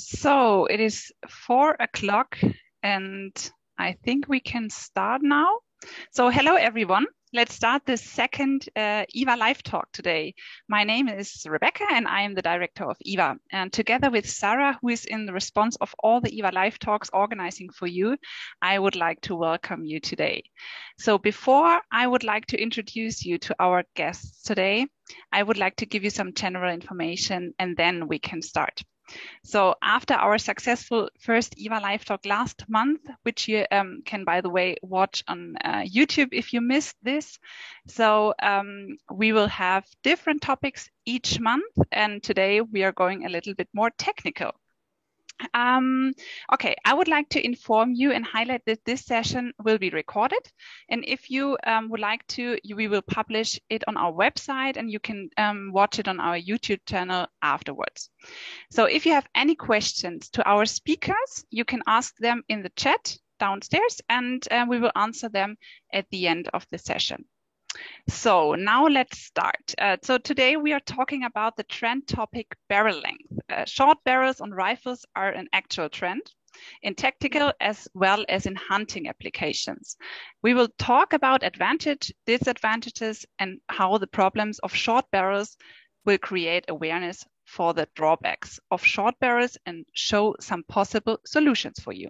So it is 4 o'clock and I think we can start now. So hello everyone. Let's start the second IWA Live Talk today. My name is Rebecca and I am the director of IWA. And together with Sarah, who is in the response of all the IWA Live Talks organizing for you, I would like to welcome you today. So before I would like to introduce you to our guests today, I would like to give you some general information and then we can start. So after our successful first IWA Live Talk last month, which you can, by the way, watch on YouTube if you missed this. So we will have different topics each month. And today we are going a little bit more technical. Okay, I would like to inform you and highlight that this session will be recorded. And if you would like to, we will publish it on our website and you can watch it on our YouTube channel afterwards. So if you have any questions to our speakers, you can ask them in the chat downstairs and we will answer them at the end of the session. So now let's start. So today we are talking about the trend topic barrel length. Short barrels on rifles are an actual trend in tactical as well as in hunting applications. We will talk about advantages, disadvantages, and how the problems of short barrels will create awareness for the drawbacks of short barrels and show some possible solutions for you.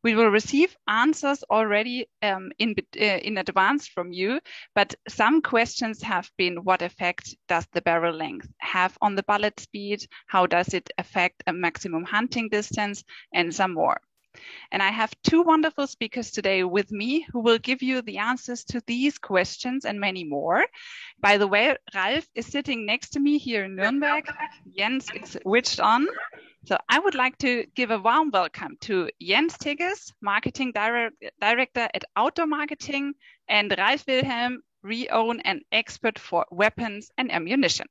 We will receive answers already in advance from you, but some questions have been: what effect does the barrel length have on the bullet speed? How does it affect a maximum hunting distance? And some more. And I have two wonderful speakers today with me who will give you the answers to these questions and many more. By the way, Ralf is sitting next to me here in Nuremberg. Jens is switched on. So I would like to give a warm welcome to Jens Tigges, Marketing Director at Outdoor Marketing, and Ralf Wilhelm, Renown and expert for weapons and ammunition.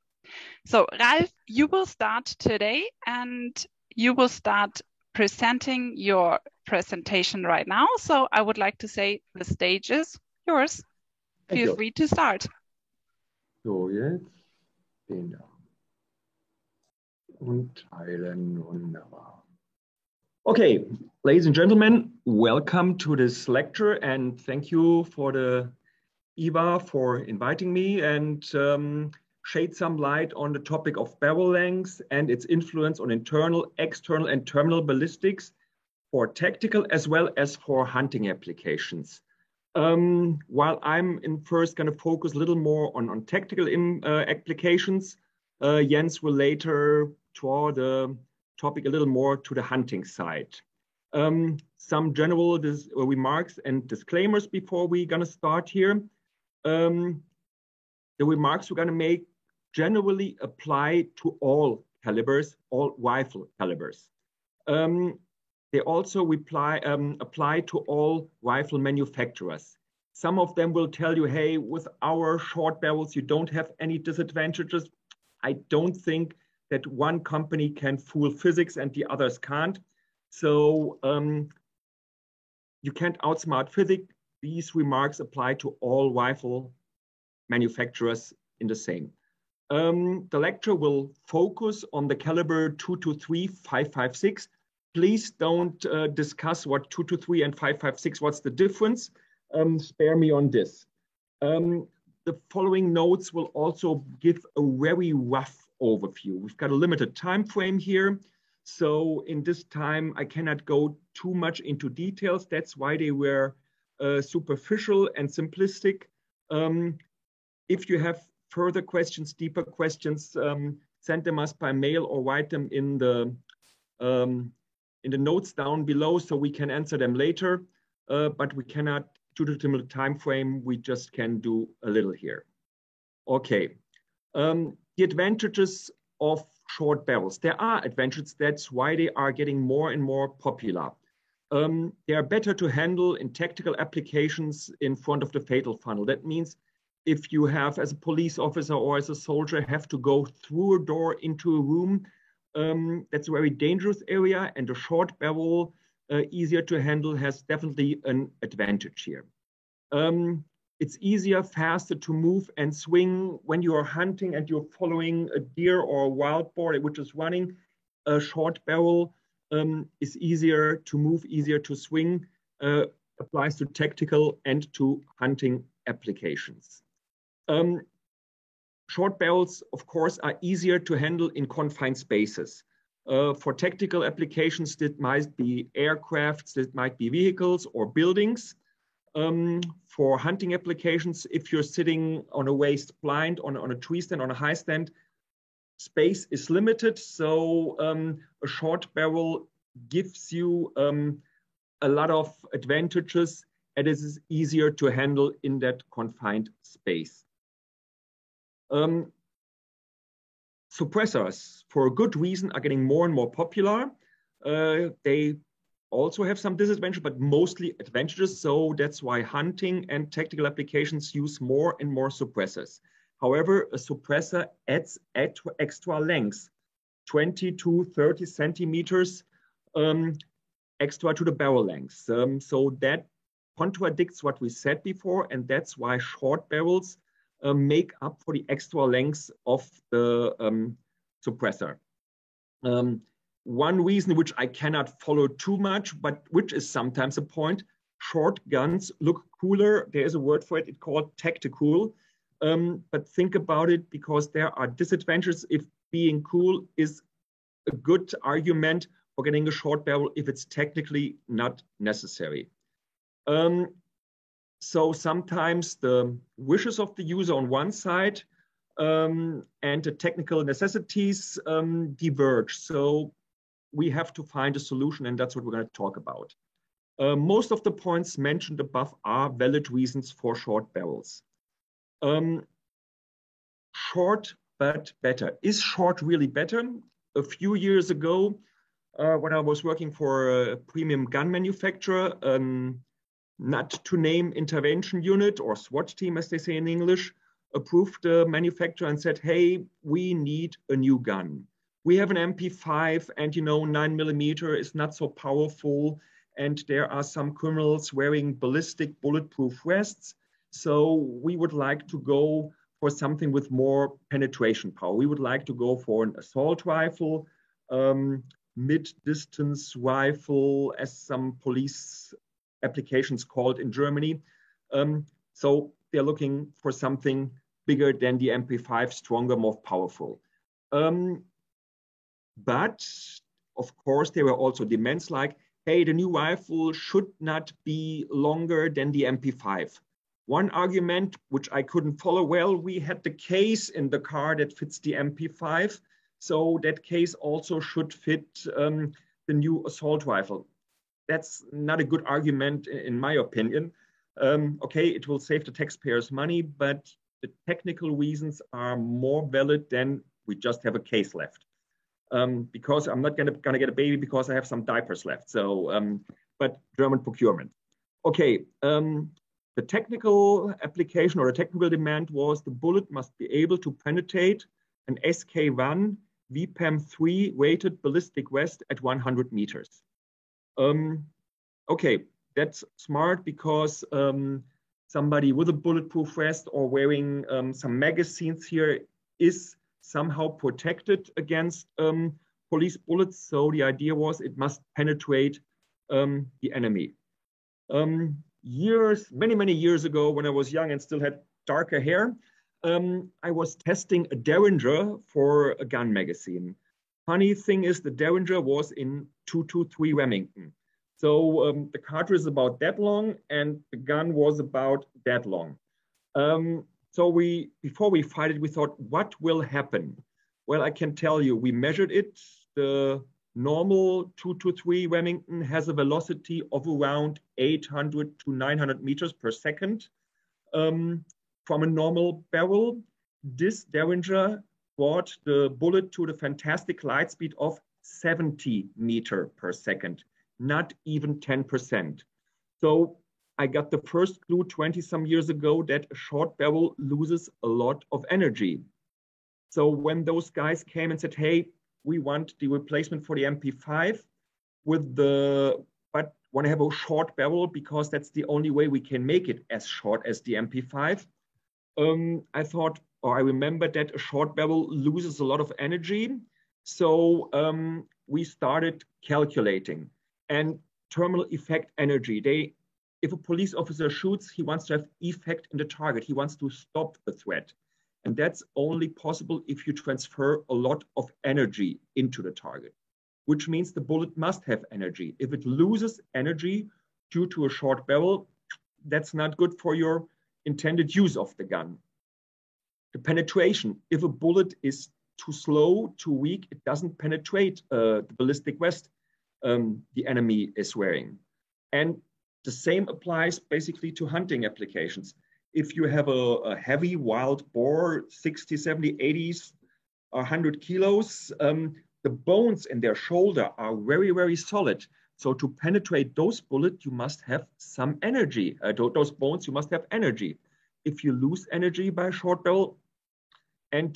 So Ralf, you will start today and you will start presenting your presentation right now. So I would like to say the stage is yours. Feel free to start. So, jetzt den da. Und teilen, wunderbar. Okay, ladies and gentlemen, welcome to this lecture and thank you for the IWA for inviting me and shed some light on the topic of barrel lengths and its influence on internal, external and terminal ballistics for tactical as well as for hunting applications. While I'm first going to focus a little more on tactical applications, Jens will later draw the topic a little more to the hunting side. Some general remarks and disclaimers before we're going to start here. The remarks we're going to make generally apply to all calibers, all rifle calibers. They also apply to all rifle manufacturers. Some of them will tell you, hey, with our short barrels, you don't have any disadvantages. I don't think that one company can fool physics and the others can't. So you can't outsmart physics. These remarks apply to all rifle manufacturers in the same. The lecture will focus on the caliber 223 5.56. Please don't discuss what 223 and 5.56, what's the difference. Spare me on this. The following notes will also give a very rough overview. We've got a limited time frame here. So in this time, I cannot go too much into details. That's why they were superficial and simplistic. If you have further questions, deeper questions, send them us by mail or write them in the notes down below so we can answer them later. But we cannot, due to the time frame, we just can do a little here. Okay. The advantages of short barrels. There are advantages. That's why they are getting more and more popular. They are better to handle in tactical applications in front of the fatal funnel. That means if you have, as a police officer or as a soldier, have to go through a door into a room, that's a very dangerous area, and a short barrel, easier to handle, has definitely an advantage here. It's easier, faster to move and swing when you are hunting and you're following a deer or a wild boar which is running. A short barrel is easier to move, easier to swing, applies to tactical and to hunting applications. Short barrels, of course, are easier to handle in confined spaces. For tactical applications, that might be aircrafts, that might be vehicles or buildings. For hunting applications, if you're sitting on a waist blind, on a tree stand, on a high stand, space is limited. So a short barrel gives you a lot of advantages, and it is easier to handle in that confined space. Suppressors, for a good reason, are getting more and more popular. They also have some disadvantages, but mostly advantages. So that's why hunting and tactical applications use more and more suppressors. However, a suppressor adds extra length, 20 to 30 centimeters extra to the barrel length. So that contradicts what we said before, and that's why short barrels make up for the extra length of the suppressor. One reason which I cannot follow too much, but which is sometimes a point, short guns look cooler. There is a word for it, it's called tactical. But think about it, because there are disadvantages if being cool is a good argument for getting a short barrel if it's technically not necessary. So sometimes the wishes of the user on one side and the technical necessities diverge. So we have to find a solution, and that's what we're going to talk about. Most of the points mentioned above are valid reasons for short barrels. Short but better. Is short really better? A few years ago, when I was working for a premium gun manufacturer, not to name intervention unit or SWAT team, as they say in English, approved the manufacturer and said, hey, we need a new gun. We have an MP5 and 9mm is not so powerful. And there are some criminals wearing ballistic bulletproof vests. So we would like to go for something with more penetration power. We would like to go for an assault rifle, mid-distance rifle, as some police applications called in Germany. So they're looking for something bigger than the MP5, stronger, more powerful. But of course, there were also demands like, hey, the new rifle should not be longer than the MP5. One argument, which I couldn't follow well, we had the case in the car that fits the MP5. So that case also should fit the new assault rifle. That's not a good argument, in my opinion. Okay, it will save the taxpayers money, but the technical reasons are more valid than we just have a case left. Because I'm not gonna get a baby because I have some diapers left. So, but German procurement. Okay, the technical application or the technical demand was the bullet must be able to penetrate an SK1 VPAM3 rated ballistic vest at 100 meters. Okay, that's smart because somebody with a bulletproof vest or wearing some magazines here is somehow protected against police bullets. So the idea was it must penetrate the enemy. Many years ago, when I was young and still had darker hair, I was testing a Derringer for a gun magazine. Funny thing is, the Derringer was in 223 Remington. So the cartridge is about that long and the gun was about that long. So before we fired it, we thought, what will happen? Well, I can tell you, we measured it. The normal 223 Remington has a velocity of around 800 to 900 meters per second. From a normal barrel, this Derringer brought the bullet to the fantastic light speed of 70 meters per second, not even 10%. So I got the first clue 20 some years ago that a short barrel loses a lot of energy. So when those guys came and said, hey, we want the replacement for the MP5 but want to have a short barrel because that's the only way we can make it as short as the MP5. I remember that a short barrel loses a lot of energy. So we started calculating. And terminal effect energy. If a police officer shoots, he wants to have effect in the target. He wants to stop the threat. And that's only possible if you transfer a lot of energy into the target, which means the bullet must have energy. If it loses energy due to a short barrel, that's not good for your intended use of the gun. The penetration, if a bullet is too slow, too weak, it doesn't penetrate the ballistic vest the enemy is wearing. And the same applies basically to hunting applications. If you have a heavy wild boar, 60, 70, 80s, 100 kilos, the bones in their shoulder are very, very solid. So to penetrate those bullets, you must have some energy. Those bones, you must have energy. If you lose energy by a short barrel, and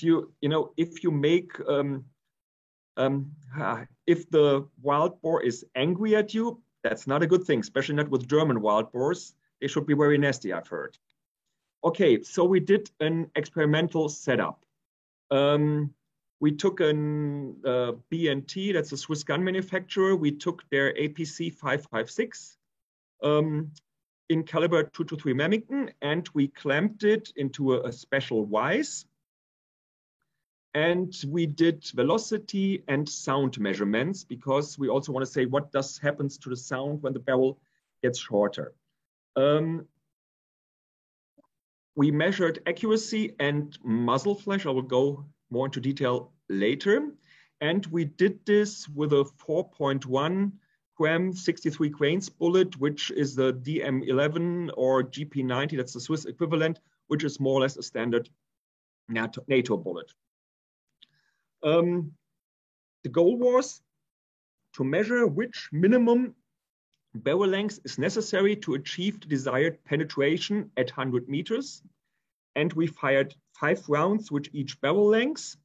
if you make, if the wild boar is angry at you, that's not a good thing, especially not with German wild boars. They should be very nasty, I've heard. Okay, so we did an experimental setup. We took an B&T, that's a Swiss gun manufacturer. We took their APC 5.56 in caliber 223 Remington, and we clamped it into a special vise. And we did velocity and sound measurements because we also want to say what happens to the sound when the barrel gets shorter. We measured accuracy and muzzle flash. I will go more into detail later. And we did this with a 4.1 gram 63 grains bullet, which is the DM11 or GP90, that's the Swiss equivalent, which is more or less a standard NATO bullet. The goal was to measure which minimum barrel length is necessary to achieve the desired penetration at 100 meters. And we fired 5 rounds with each barrel length.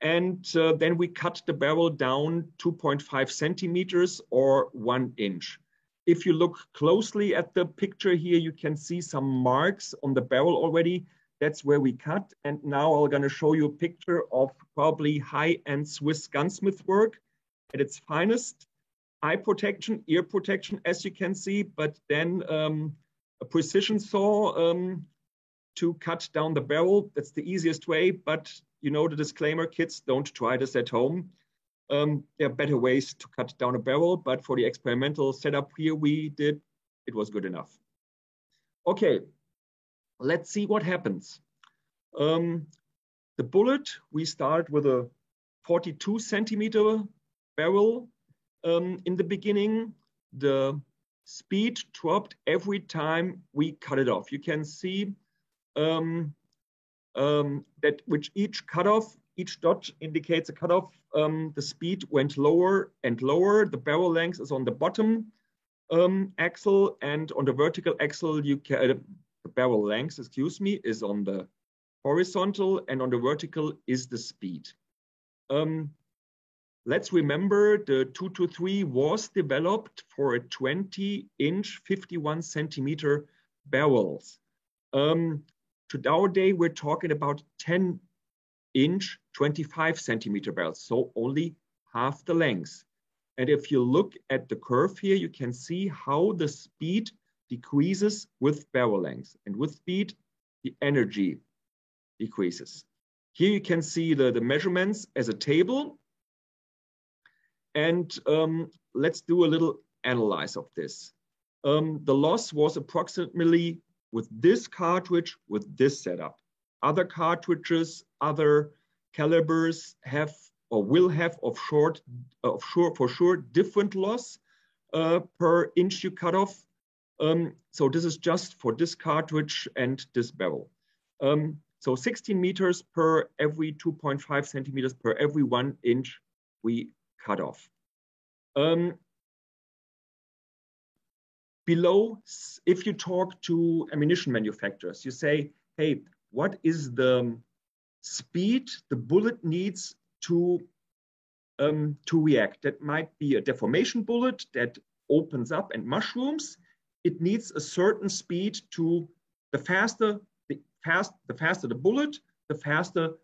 And then we cut the barrel down 2.5 centimeters or 1 inch. If you look closely at the picture here, you can see some marks on the barrel already. That's where we cut. And now I'm going to show you a picture of probably high-end Swiss gunsmith work at its finest. Eye protection, ear protection, as you can see, but then a precision saw to cut down the barrel. That's the easiest way, but you know the disclaimer, kids, don't try this at home. There are better ways to cut down a barrel, but for the experimental setup here we did, it was good enough. Okay, let's see what happens. The bullet, we start with a 42 centimeter barrel. In the beginning, the speed dropped every time we cut it off. You can see that with each cutoff, each dot indicates a cutoff. The speed went lower and lower. The barrel length is on the bottom axle, and on the vertical axle, you can, the barrel length, excuse me, is on the horizontal, and on the vertical is the speed. Let's remember the 223 was developed for a 20-inch, 51 centimeter barrels. Today, we're talking about 10-inch, 25 centimeter barrels, so only half the length. And if you look at the curve here, you can see how the speed decreases with barrel length. And with speed, the energy decreases. Here you can see the measurements as a table. And let's do a little analyze of this. The loss was approximately with this cartridge, with this setup. Other cartridges, other calibers have or will have for sure different loss per inch you cut off. So this is just for this cartridge and this barrel. So 16 meters per every 2.5 centimeters per every 1 inch we cut off. Below, if you talk to ammunition manufacturers, you say, hey, what is the speed the bullet needs to react? That might be a deformation bullet that opens up and mushrooms. It needs a certain speed to, the faster the bullet, the faster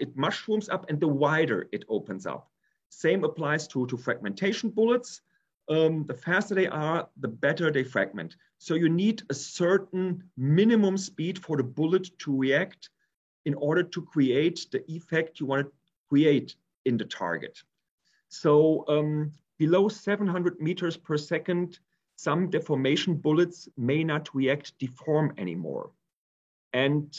it mushrooms up and the wider it opens up. Same applies to fragmentation bullets. The faster they are, the better they fragment. So you need a certain minimum speed for the bullet to react in order to create the effect you want to create in the target. So below 700 meters per second, some deformation bullets may not react deform anymore. And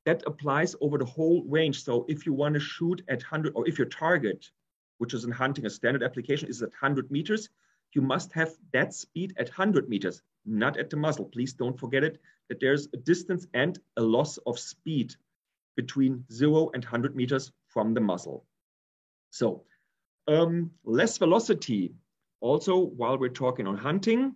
that applies over the whole range. So if you want to shoot at 100, or if your target, which is in hunting a standard application, is at 100 meters, you must have that speed at 100 meters, not at the muzzle. Please don't forget it, that there's a distance and a loss of speed between 0 and 100 meters from the muzzle. So less velocity, also while we're talking on hunting,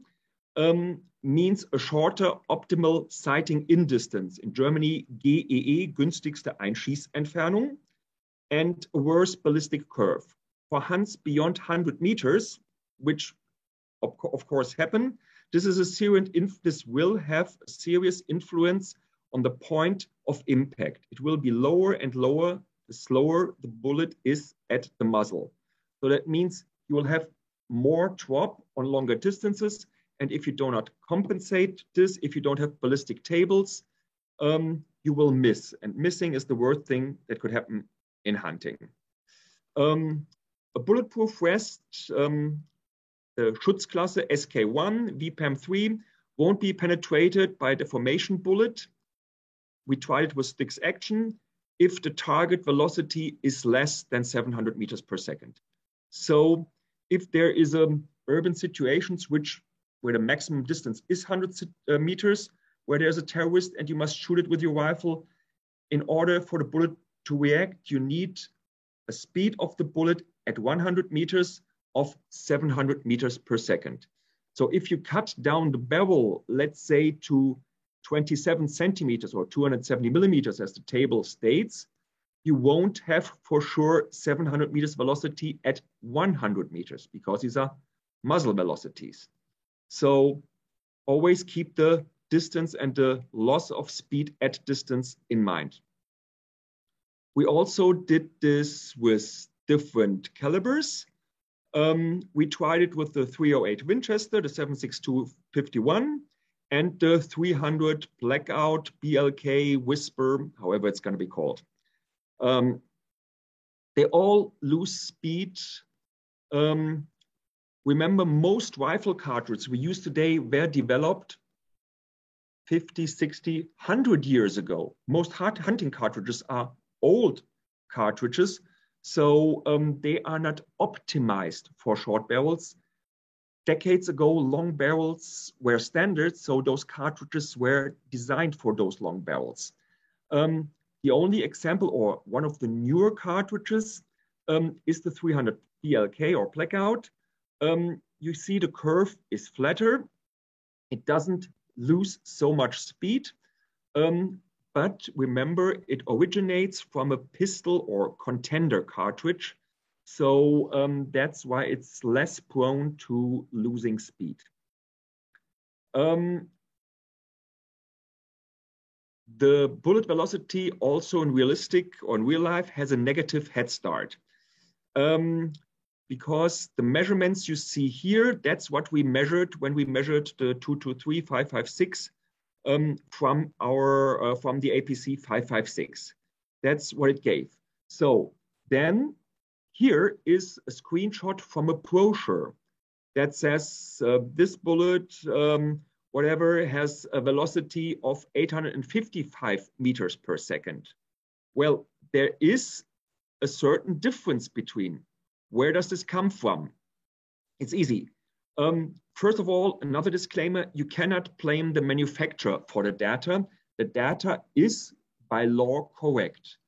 means a shorter optimal sighting in distance. In Germany, GEE, günstigste Einschießentfernung, and a worse ballistic curve. For hunts beyond 100 meters, which of course happen, this will have a serious influence on the point of impact. It will be lower and lower the slower the bullet is at the muzzle. So that means you will have more drop on longer distances. And if you do not compensate this, if you don't have ballistic tables, you will miss. And missing is the worst thing that could happen in hunting. A bulletproof vest, the Schutzklasse SK1, VPAM3, won't be penetrated by a deformation bullet. We tried it with sticks action if the target velocity is less than 700 meters per second. So if there is urban situations where the maximum distance is 100 meters, where there's a terrorist and you must shoot it with your rifle, in order for the bullet to react, you need a speed of the bullet at 100 meters of 700 meters per second. So if you cut down the barrel, let's say to 27 centimeters or 270 millimeters, as the table states, you won't have for sure 700 meters velocity at 100 meters because these are muzzle velocities. So always keep the distance and the loss of speed at distance in mind. We also did this with different calibers. We tried it with the 308 Winchester, the 7.62-51, and the 300 Blackout, BLK, Whisper, however it's going to be called. They all lose speed. Remember, most rifle cartridges we use today were developed 50, 60, 100 years ago. Most hunting cartridges are old cartridges, so they are not optimized for short barrels. Decades ago, long barrels were standard, so those cartridges were designed for those long barrels. The only example, or one of the newer cartridges, is the 300 BLK or Blackout. You see the curve is flatter. It doesn't lose so much speed. But remember, it originates from a pistol or contender cartridge. So that's why it's less prone to losing speed. The bullet velocity also in realistic or in real life has a negative head start. Because the measurements you see here, that's what we measured when we measured the 223, 556 from the APC 556. That's what it gave. So then here is a screenshot from a brochure that says this bullet, whatever, has a velocity of 855 meters per second. Well, there is a certain difference between. Where does this come from? It's easy. First of all, another disclaimer, you cannot blame the manufacturer for the data. The data is by law correct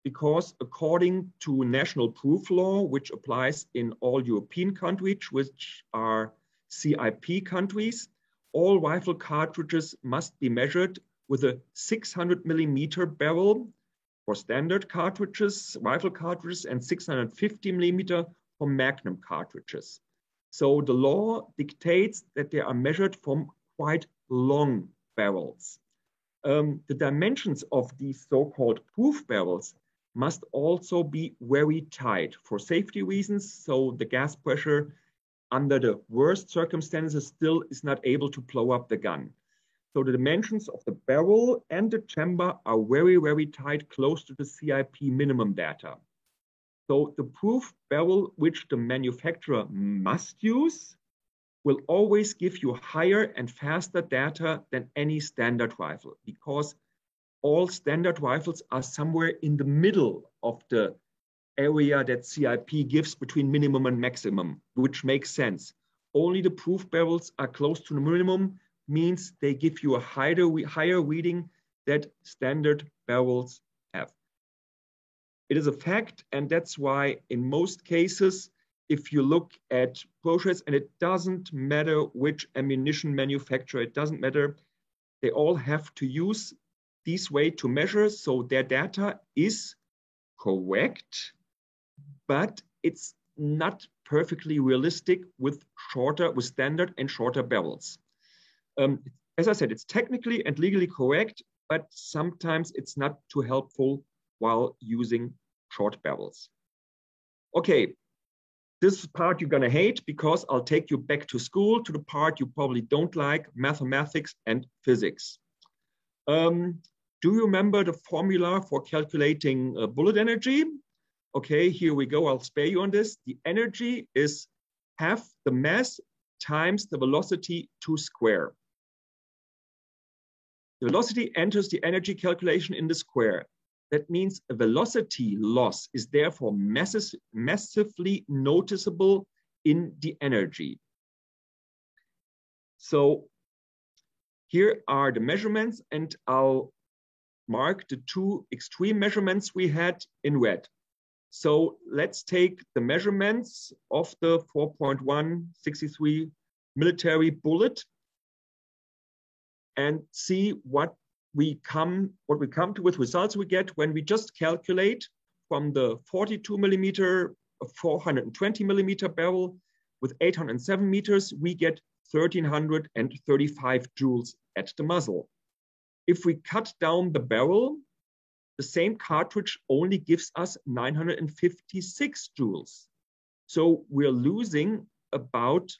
because according to national proof law, which applies in all European countries, which are CIP countries, all rifle cartridges must be measured with a 600 millimeter barrel for standard cartridges, rifle cartridges, and 650 millimeter for Magnum cartridges. So the law dictates that they are measured from quite long barrels. The dimensions of these so-called proof barrels must also be very tight for safety reasons. So the gas pressure under the worst circumstances still is not able to blow up the gun. So the dimensions of the barrel and the chamber are very, very tight, close to the CIP minimum data. So the proof barrel which the manufacturer must use will always give you higher and faster data than any standard rifle, because all standard rifles are somewhere in the middle of the area that CIP gives between minimum and maximum, which makes sense. Only the proof barrels are close to the minimum, means they give you a higher reading that standard barrels have. It is a fact, and that's why in most cases, if you look at process, and it doesn't matter which ammunition manufacturer, it doesn't matter, they all have to use this way to measure, so their data is correct, but it's not perfectly realistic with standard and shorter barrels. As I said, it's technically and legally correct, but sometimes it's not too helpful while using short barrels. Okay, this part you're gonna hate, because I'll take you back to school, to the part you probably don't like, mathematics and physics. Do you remember the formula for calculating bullet energy? Okay, here we go, I'll spare you on this. The energy is half the mass times the velocity to square. The velocity enters the energy calculation in the square. That means a velocity loss is therefore massively noticeable in the energy. So here are the measurements, and I'll mark the two extreme measurements we had in red. So let's take the measurements of the 4.163 military bullet and see what we come to with results we get when we just calculate from the 42 millimeter, 420 millimeter barrel with 807 meters, we get 1335 joules at the muzzle. If we cut down the barrel, the same cartridge only gives us 956 joules. So we're losing about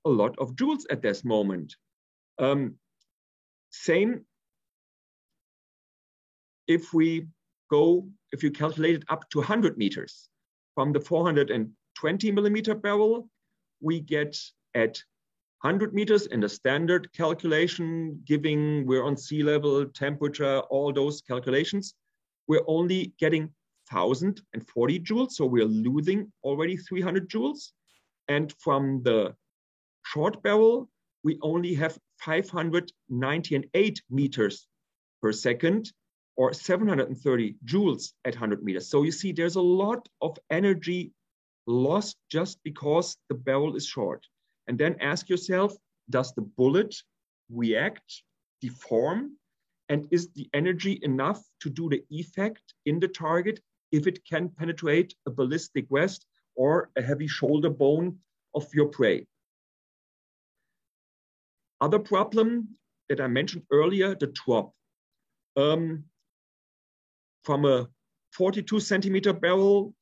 a lot of joules at this moment. Same if you calculate it up to 100 meters. From the 420 millimeter barrel, we get at 100 meters in the standard calculation, giving we're on sea level, temperature, all those calculations, we're only getting 1,040 joules, so we're losing already 300 joules. And from the short barrel, we only have 598 meters per second, or 730 joules at 100 meters. So you see, there's a lot of energy lost just because the barrel is short. And then ask yourself, does the bullet react, deform, and is the energy enough to do the effect in the target if it can penetrate a ballistic vest or a heavy shoulder bone of your prey? Other problem that I mentioned earlier, the drop. From a 42 centimeter barrel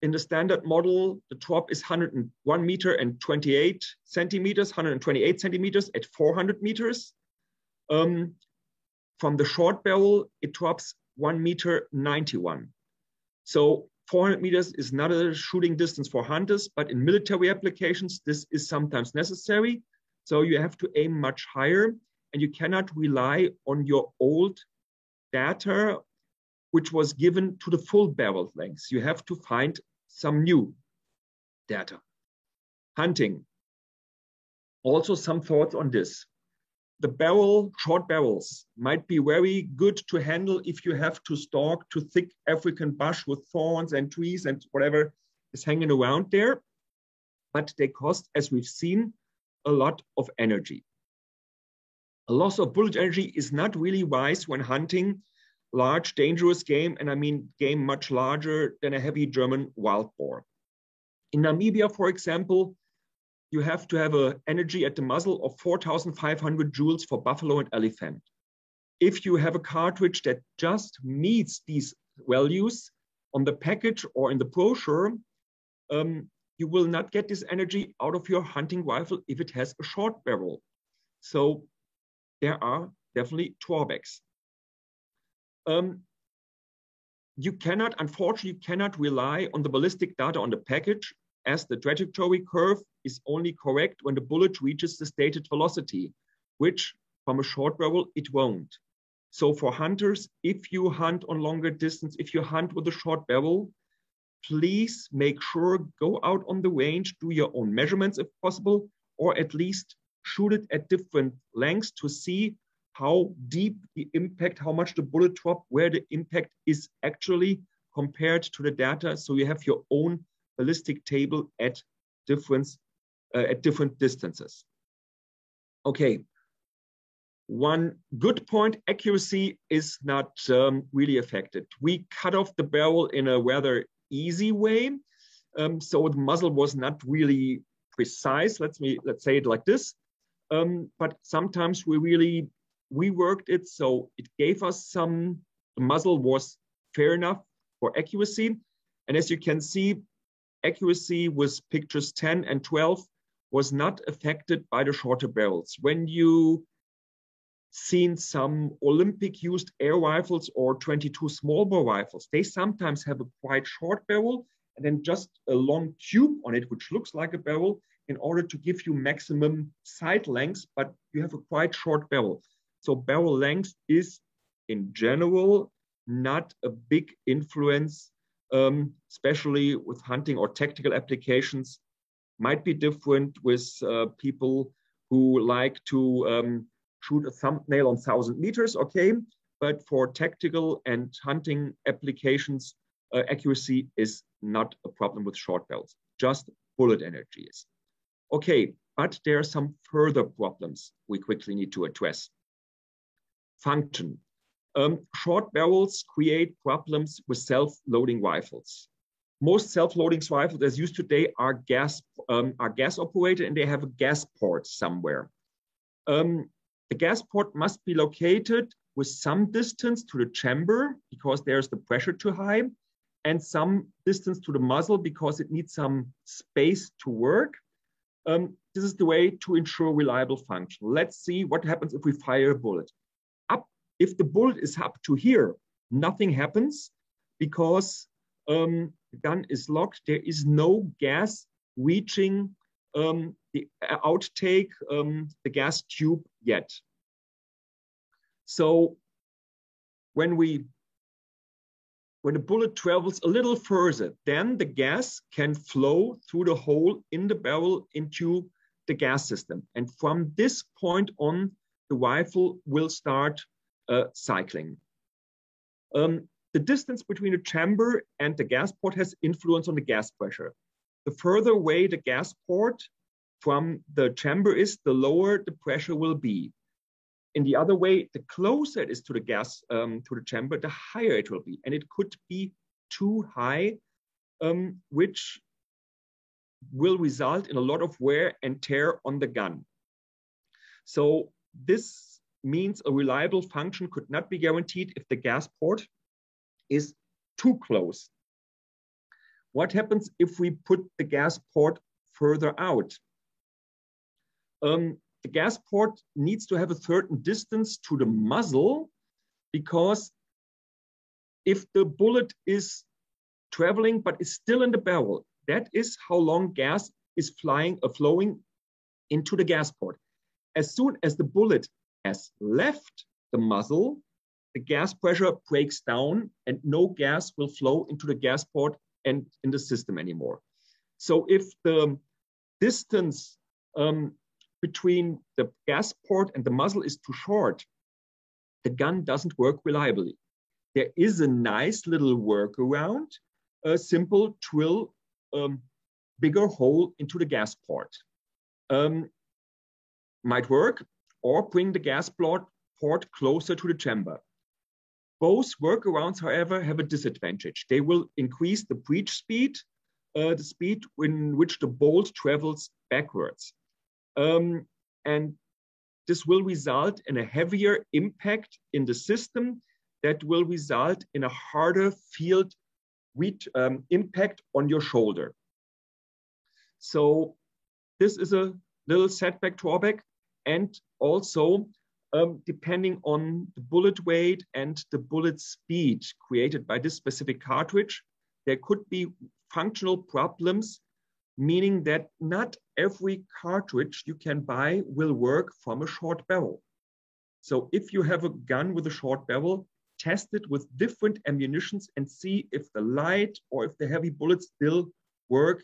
in the standard model, the drop is 101 meter and 28 centimeters, 128 centimeters at 400 meters. From the short barrel, it drops 1 meter 91. So 400 meters is not a shooting distance for hunters, but in military applications, this is sometimes necessary. So you have to aim much higher, and you cannot rely on your old data, which was given to the full barrel length. You have to find some new data. Hunting. Also some thoughts on this. The short barrels might be very good to handle if you have to stalk to thick African bush with thorns and trees and whatever is hanging around there. But they cost, as we've seen, a lot of energy. A loss of bullet energy is not really wise when hunting large, dangerous game, and I mean game much larger than a heavy German wild boar. In Namibia, for example, you have to have an energy at the muzzle of 4,500 joules for buffalo and elephant. If you have a cartridge that just meets these values on the package or in the brochure, you will not get this energy out of your hunting rifle if it has a short barrel. So there are definitely drawbacks. Unfortunately, you cannot rely on the ballistic data on the package, as the trajectory curve is only correct when the bullet reaches the stated velocity, which from a short barrel, it won't. So for hunters, if you hunt on longer distance, if you hunt with a short barrel, please make sure, go out on the range, do your own measurements if possible, or at least shoot it at different lengths to see how deep the impact, how much the bullet drop, where the impact is actually compared to the data. So you have your own ballistic table at different distances. Okay. One good point, accuracy is not really affected. We cut off the barrel in a rather easy way. So the muzzle was not really precise. Let's say it like this. But sometimes we reworked it, so it gave us the muzzle was fair enough for accuracy. And as you can see, accuracy with pictures 10 and 12 was not affected by the shorter barrels. When you seen some Olympic used air rifles or 22 small bore rifles, they sometimes have a quite short barrel and then just a long tube on it, which looks like a barrel, in order to give you maximum sight length, but you have a quite short barrel. So barrel length is in general not a big influence, especially with hunting or tactical applications. Might be different with people who like to shoot a thumbnail on 1,000 meters, okay, but for tactical and hunting applications, accuracy is not a problem with short barrels, just bullet energy is. Okay, but there are some further problems we quickly need to address. Function. Short barrels create problems with self-loading rifles. Most self-loading rifles as used today are gas operated, and they have a gas port somewhere. The gas port must be located with some distance to the chamber because there's the pressure too high, and some distance to the muzzle because it needs some space to work. This is the way to ensure reliable function. Let's see what happens if we fire a bullet. If the bullet is up to here, nothing happens because the gun is locked. There is no gas reaching the outtake, the gas tube yet. So when the bullet travels a little further, then the gas can flow through the hole in the barrel into the gas system. And from this point on, the rifle will start cycling. The distance between the chamber and the gas port has influence on the gas pressure. The further away the gas port from the chamber is, the lower the pressure will be. In the other way, the closer it is to the gas, to the chamber, the higher it will be. And it could be too high, which will result in a lot of wear and tear on the gun. So this means a reliable function could not be guaranteed if the gas port is too close. What happens if we put the gas port further out? The gas port needs to have a certain distance to the muzzle, because if the bullet is traveling but is still in the barrel, that is how long gas is flowing into the gas port. As soon as the bullet has left the muzzle, the gas pressure breaks down and no gas will flow into the gas port and in the system anymore. So if the distance between the gas port and the muzzle is too short, the gun doesn't work reliably. There is a nice little workaround, a simple drill bigger hole into the gas port. Might work, or bring the gas port closer to the chamber. Both workarounds, however, have a disadvantage. They will increase the breach speed, the speed in which the bolt travels backwards. And this will result in a heavier impact in the system that will result in a harder field impact on your shoulder. So this is a little setback drawback, and also depending on the bullet weight and the bullet speed created by this specific cartridge, there could be functional problems, meaning that not every cartridge you can buy will work from a short barrel. So if you have a gun with a short barrel, test it with different ammunitions and see if the light or if the heavy bullets still work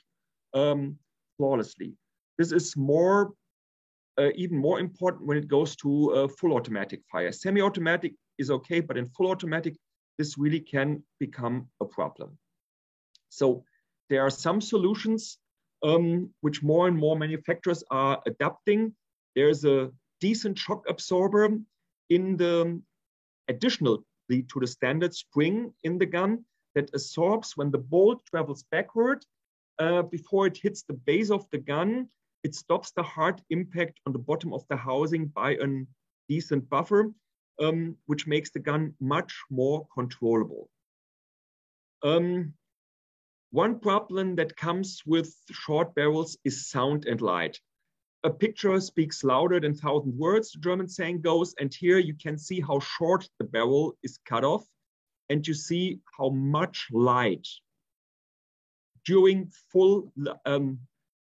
flawlessly. This is even more important when it goes to full automatic fire. Semi-automatic is okay, but in full automatic, this really can become a problem. So there are some solutions which more and more manufacturers are adapting. There's a decent shock absorber in the additional to the standard spring in the gun that absorbs when the bolt travels backward before it hits the base of the gun. It stops the hard impact on the bottom of the housing by a decent buffer, which makes the gun much more controllable. One problem that comes with short barrels is sound and light. A picture speaks louder than 1,000 words, the German saying goes, and here you can see how short the barrel is cut off, and you see how much light during full,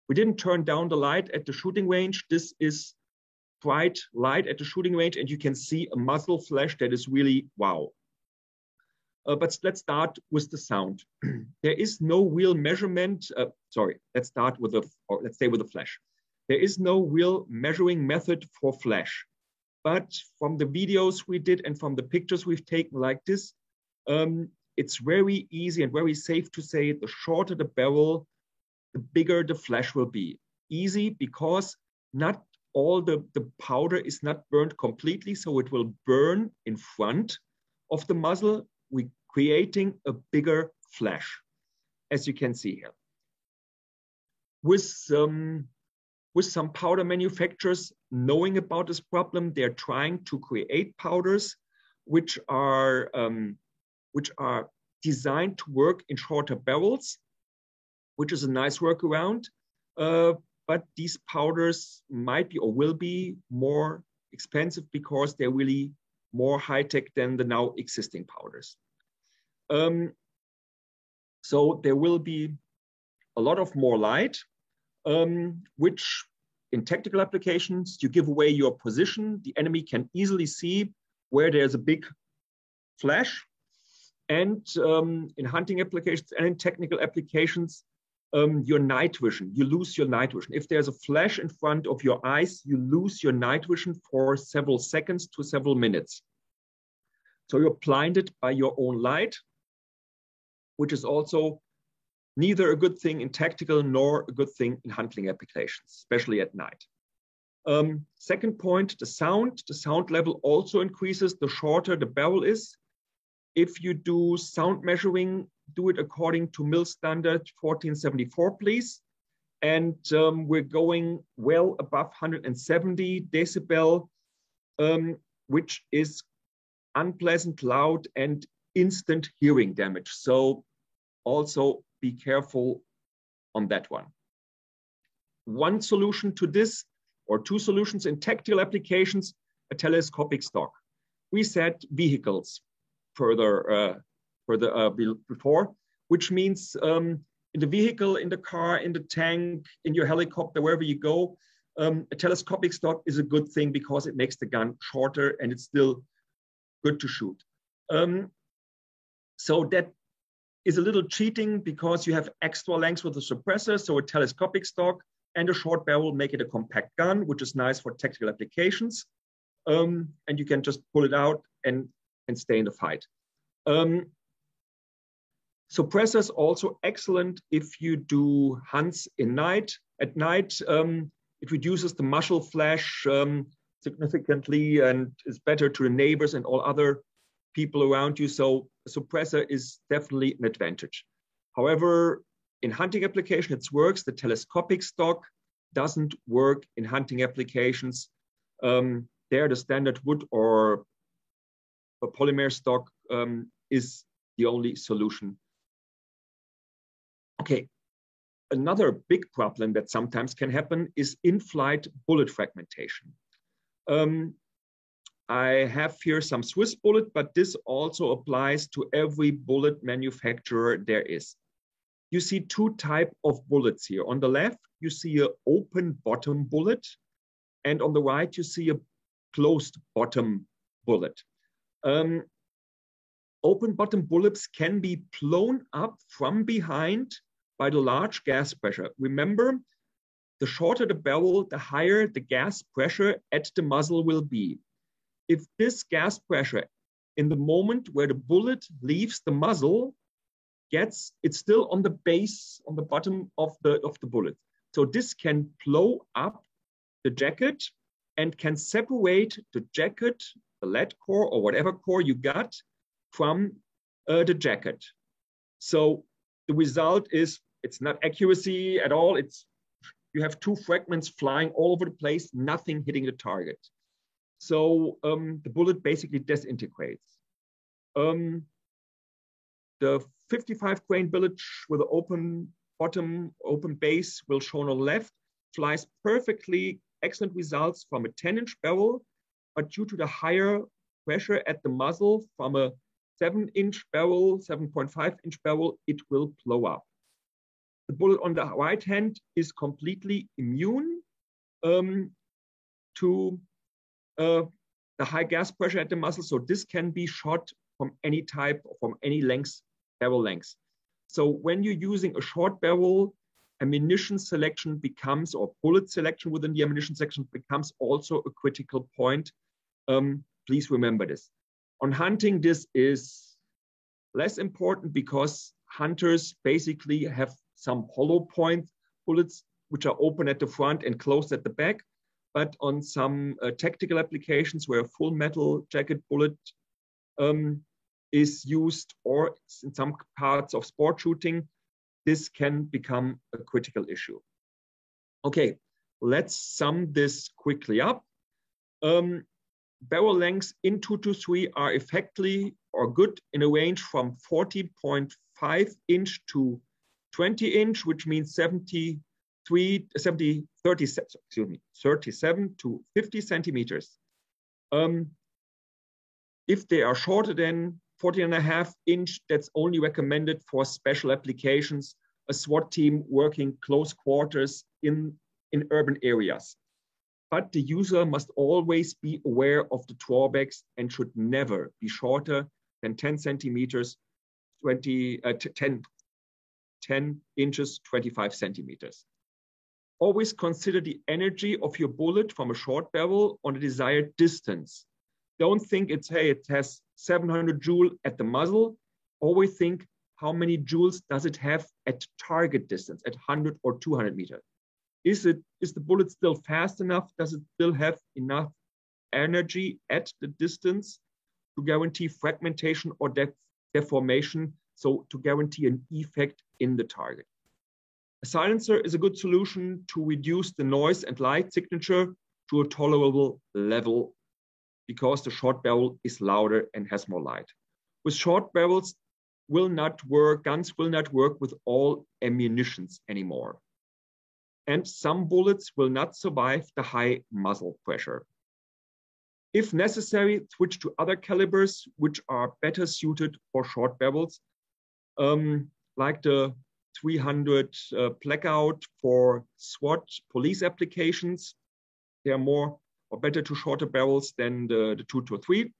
we didn't turn down the light at the shooting range. This is bright light at the shooting range, and you can see a muzzle flash that is really wow. But let's start with the sound. There is no real measurement. Let's start with let's stay with the flash. There is no real measuring method for flash. But from the videos we did and from the pictures we've taken like this, it's very easy and very safe to say the shorter the barrel, the bigger the flash will be. Easy because not all the powder is not burned completely, so it will burn in front of the muzzle, creating a bigger flash, as you can see here. With some powder manufacturers knowing about this problem, they're trying to create powders which are designed to work in shorter barrels, which is a nice workaround. But these powders might be or will be more expensive because they're really more high-tech than the now existing powders. So there will be a lot of more light, which in tactical applications, you give away your position. The enemy can easily see where there's a big flash. And in hunting applications and in technical applications, your night vision, you lose your night vision. If there's a flash in front of your eyes, you lose your night vision for several seconds to several minutes. So you're blinded by your own light, which is also neither a good thing in tactical nor a good thing in hunting applications, especially at night. Second point, the sound level also increases the shorter the barrel is. If you do sound measuring, do it according to MIL standard 1474, please. And we're going well above 170 decibel, which is unpleasant, loud, and instant hearing damage. So also be careful on that one. One solution to this, or two solutions in tactical applications, a telescopic stock. We said vehicles before, which means in the vehicle, in the car, in the tank, in your helicopter, wherever you go, a telescopic stock is a good thing because it makes the gun shorter and it's still good to shoot. So that is a little cheating because you have extra length with the suppressor. So a telescopic stock and a short barrel make it a compact gun, which is nice for tactical applications. And you can just pull it out and stay in the fight. Suppressors also excellent if you do hunts at night. It reduces the muzzle flash significantly and is better to the neighbors and all other people around you. So a suppressor is definitely an advantage. However, in hunting application, it works. The telescopic stock doesn't work in hunting applications. There, the standard wood or a polymer stock is the only solution. Okay, another big problem that sometimes can happen is in-flight bullet fragmentation. I have here some Swiss bullet, but this also applies to every bullet manufacturer there is. You see two types of bullets here. On the left, you see an open bottom bullet, and on the right, you see a closed bottom bullet. Open bottom bullets can be blown up from behind by the large gas pressure. Remember, the shorter the barrel, the higher the gas pressure at the muzzle will be. If this gas pressure in the moment where the bullet leaves the muzzle it's still on the base, on the bottom of the bullet. So this can blow up the jacket and can separate the jacket, the lead core or whatever core you got from the jacket. So the result is it's not accuracy at all. You have two fragments flying all over the place, nothing hitting the target. So the bullet basically disintegrates. The 55 grain bullet with an open bottom, open base will show on the left, flies perfectly, excellent results from a 10-inch barrel, but due to the higher pressure at the muzzle from a 7-inch barrel, 7.5-inch barrel, it will blow up. The bullet on the right hand is completely immune to the high gas pressure at the muzzle, so this can be shot from any type, from any length, barrel length. So when you're using a short barrel, ammunition selection becomes, or bullet selection within the ammunition section becomes also a critical point. Please remember this. On hunting, this is less important because hunters basically have some hollow point bullets which are open at the front and closed at the back. But on some tactical applications where a full metal jacket bullet is used, or in some parts of sport shooting, this can become a critical issue. Okay, let's sum this quickly up. Barrel lengths in 2 to 3 are effectively or good in a range from 40.5 inch to 20 inch, which means 37 to 50 centimeters. If they are shorter than 14.5 inch, that's only recommended for special applications, a SWAT team working close quarters in urban areas. But the user must always be aware of the drawbacks and should never be shorter than 10 centimeters, 10 inches, 25 centimeters. Always consider the energy of your bullet from a short barrel on a desired distance. Don't think it has 700 joules at the muzzle. Always think how many joules does it have at target distance, at 100 or 200 meters. Is the bullet still fast enough? Does it still have enough energy at the distance to guarantee fragmentation or deformation, so to guarantee an effect in the target? A silencer is a good solution to reduce the noise and light signature to a tolerable level because the short barrel is louder and has more light. With short barrels, guns will not work with all ammunitions anymore. And some bullets will not survive the high muzzle pressure. If necessary, switch to other calibers which are better suited for short barrels, like the 300 blackout for SWAT police applications. They are more or better to shorter barrels than the 2 to 3.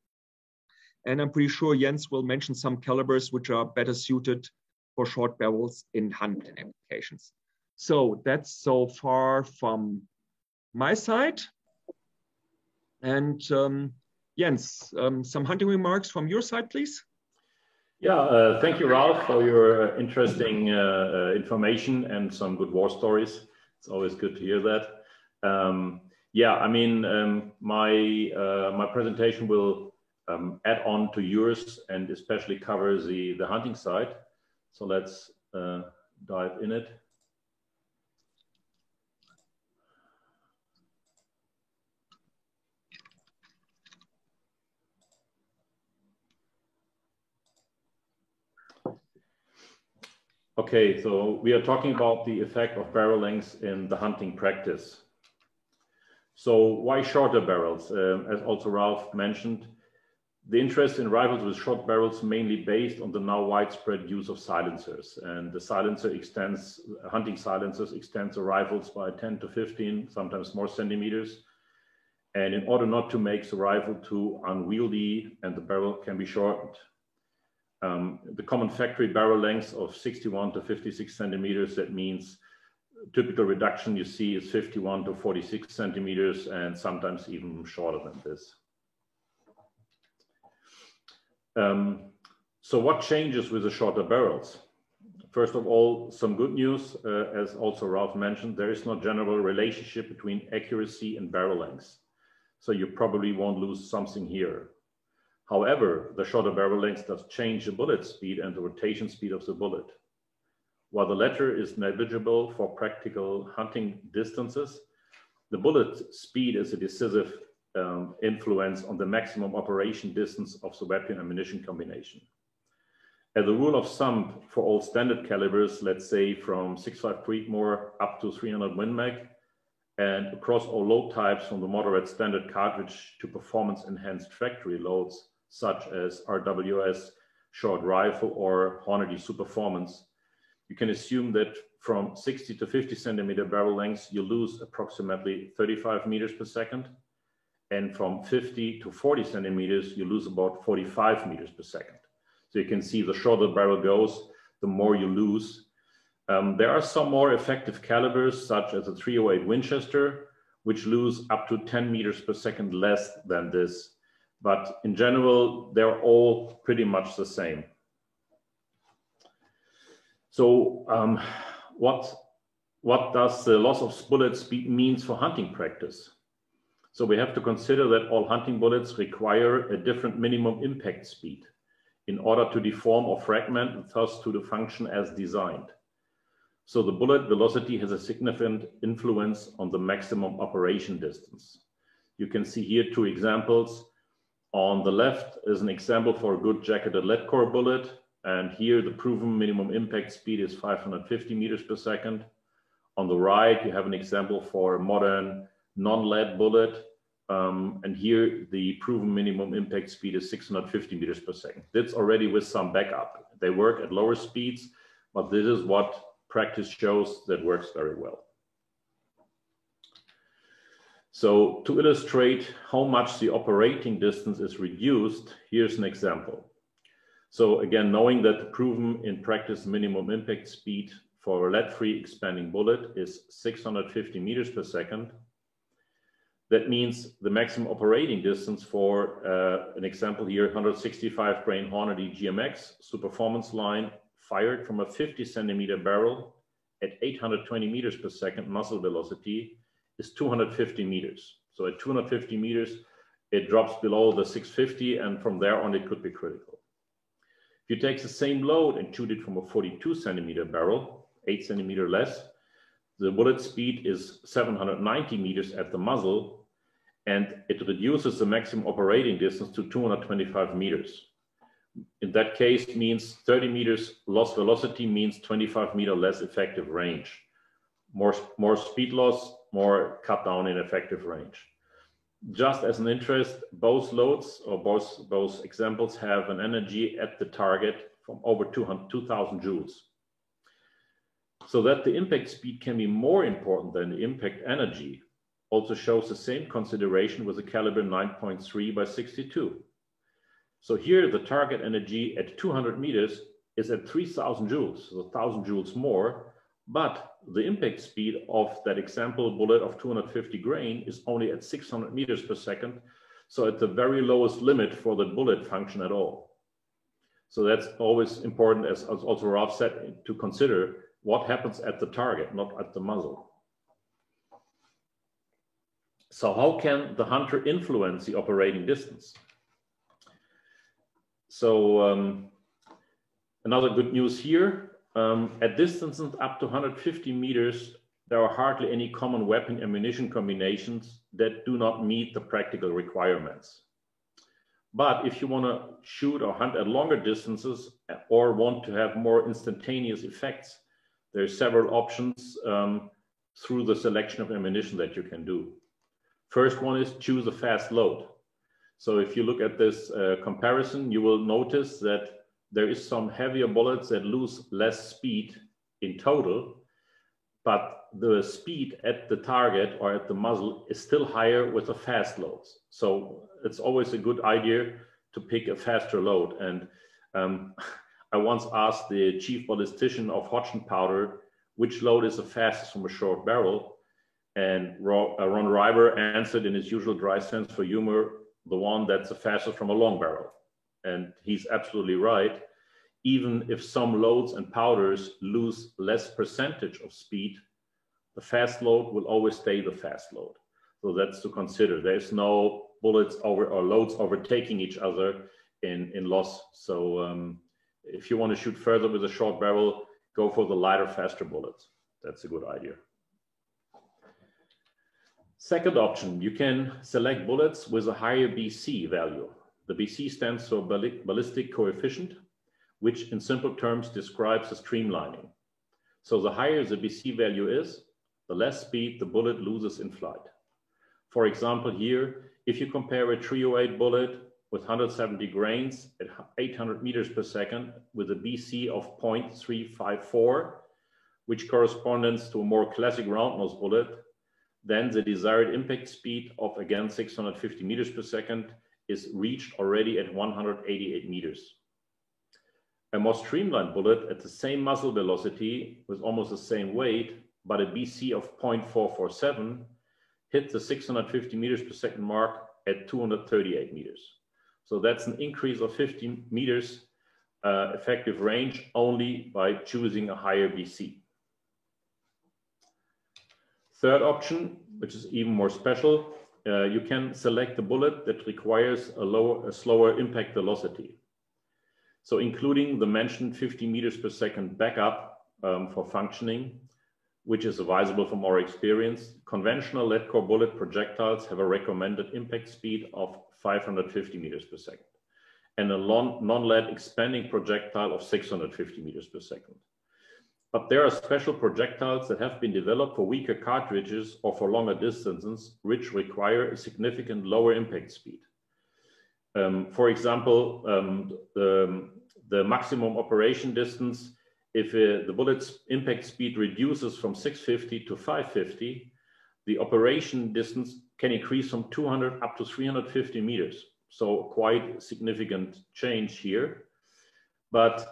And I'm pretty sure Jens will mention some calibers which are better suited for short barrels in hunting applications. So that's so far from my side. And Jens, some hunting remarks from your side, please. Yeah, thank you, Ralph, for your interesting information and some good war stories. It's always good to hear that. Yeah, I mean, my presentation will add on to yours and especially cover the hunting side. So let's dive in it. Okay, so we are talking about the effect of barrel lengths in the hunting practice. So why shorter barrels? As also Ralph mentioned, the interest in rifles with short barrels mainly based on the now widespread use of silencers, and the silencer extends, hunting silencers extends the rifles by 10 to 15, sometimes more centimeters. And in order not to make the rifle too unwieldy, and the barrel can be shortened. The common factory barrel length of 61 to 56 centimeters, that means typical reduction you see is 51 to 46 centimeters and sometimes even shorter than this. So what changes with the shorter barrels? First of all, some good news, as also Ralph mentioned, there is no general relationship between accuracy and barrel length. So you probably won't lose something here. However, the shorter barrel length does change the bullet speed and the rotation speed of the bullet. While the latter is negligible for practical hunting distances, the bullet speed is a decisive influence on the maximum operation distance of the weapon ammunition combination. As a rule of thumb for all standard calibers, let's say from 6.5 Creedmoor up to 300 Win Mag, and across all load types from the moderate standard cartridge to performance enhanced factory loads, such as RWS short rifle or Hornady Superformance, you can assume that from 60 to 50 centimeter barrel lengths, you lose approximately 35 meters per second. And from 50 to 40 centimeters, you lose about 45 meters per second. So you can see the shorter the barrel goes, the more you lose. There are some more effective calibers, such as the 308 Winchester, which lose up to 10 meters per second less than this. But in general, they're all pretty much the same. So what does the loss of bullet speed means for hunting practice? So we have to consider that all hunting bullets require a different minimum impact speed in order to deform or fragment and thus to function as designed. So the bullet velocity has a significant influence on the maximum operation distance. You can see here two examples. On the left is an example for a good jacketed lead core bullet. And here the proven minimum impact speed is 550 meters per second. On the right, you have an example for a modern non-lead bullet. And here the proven minimum impact speed is 650 meters per second. That's already with some backup. They work at lower speeds, but this is what practice shows that works very well. So to illustrate how much the operating distance is reduced, here's an example. So again, knowing that the proven in practice minimum impact speed for a lead-free expanding bullet is 650 meters per second, that means the maximum operating distance for an example here, 165 grain Hornady GMX Superformance line fired from a 50 centimeter barrel at 820 meters per second muzzle velocity is 250 meters. So at 250 meters, it drops below the 650, and from there on, it could be critical. If you take the same load and shoot it from a 42 centimeter barrel, 8 centimeter less, the bullet speed is 790 meters at the muzzle, and it reduces the maximum operating distance to 225 meters. In that case, means 30 meters loss velocity means 25 meter less effective range. More speed loss, more cut down in effective range. Just as an interest, both loads or both examples have an energy at the target from over 2,000 joules. So that the impact speed can be more important than the impact energy also shows the same consideration with a caliber 9.3 by 62. So here the target energy at 200 meters is at 3,000 joules, so 1,000 joules more, but the impact speed of that example bullet of 250 grain is only at 600 meters per second. So at the very lowest limit for the bullet function at all. So that's always important, as also Ralph said, to consider what happens at the target, not at the muzzle. So how can the hunter influence the operating distance? So another good news here. At distances up to 150 meters, there are hardly any common weapon ammunition combinations that do not meet the practical requirements. But if you want to shoot or hunt at longer distances or want to have more instantaneous effects, there are several options through the selection of ammunition that you can do. First one is choose a fast load. So if you look at this comparison, you will notice that there is some heavier bullets that lose less speed in total, but the speed at the target or at the muzzle is still higher with the fast loads. So it's always a good idea to pick a faster load. And I once asked the chief ballistician of Hodgson Powder which load is the fastest from a short barrel, and Ron Reiber answered in his usual dry sense for humor, the one that's the fastest from a long barrel. And he's absolutely right. Even if some loads and powders lose less percentage of speed, the fast load will always stay the fast load. So that's to consider. There's no bullets over or loads overtaking each other in loss. So if you want to shoot further with a short barrel, go for the lighter, faster bullets. That's a good idea. Second option, you can select bullets with a higher BC value. The BC stands for ballistic coefficient, which in simple terms describes the streamlining. So the higher the BC value is, the less speed the bullet loses in flight. For example, here, if you compare a 308 bullet with 170 grains at 800 meters per second with a BC of 0.354, which corresponds to a more classic round nose bullet, then the desired impact speed of, again, 650 meters per second is reached already at 188 meters. A more streamlined bullet at the same muzzle velocity with almost the same weight, but a BC of 0.447, hit the 650 meters per second mark at 238 meters. So that's an increase of 15 meters effective range only by choosing a higher BC. Third option, which is even more special, you can select a bullet that requires a slower impact velocity. So including the mentioned 50 meters per second backup for functioning, which is advisable from our experience, conventional lead core bullet projectiles have a recommended impact speed of 550 meters per second, and a non-lead expanding projectile of 650 meters per second. But there are special projectiles that have been developed for weaker cartridges or for longer distances, which require a significant lower impact speed. For example, the maximum operation distance, if the bullet's impact speed reduces from 650 to 550, the operation distance can increase from 200 up to 350 meters. So quite significant change here. But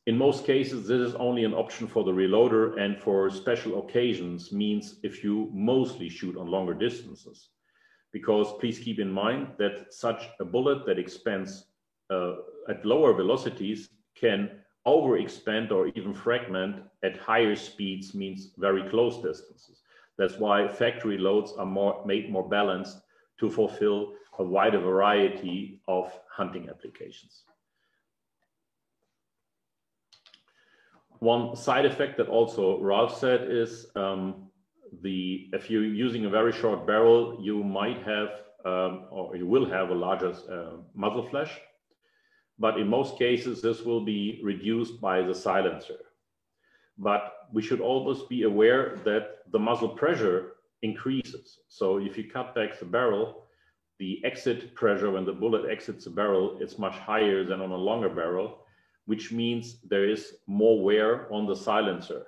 in most cases, this is only an option for the reloader, and for special occasions means if you mostly shoot on longer distances. Because please keep in mind that such a bullet that expands at lower velocities can overexpand or even fragment at higher speeds, means very close distances. That's why factory loads are made more balanced to fulfill a wider variety of hunting applications. One side effect that also Ralph said is if you're using a very short barrel, you might have or you will have a larger muzzle flash. But in most cases, this will be reduced by the silencer. But we should always be aware that the muzzle pressure increases. So if you cut back the barrel, the exit pressure when the bullet exits the barrel is much higher than on a longer barrel, which means there is more wear on the silencer.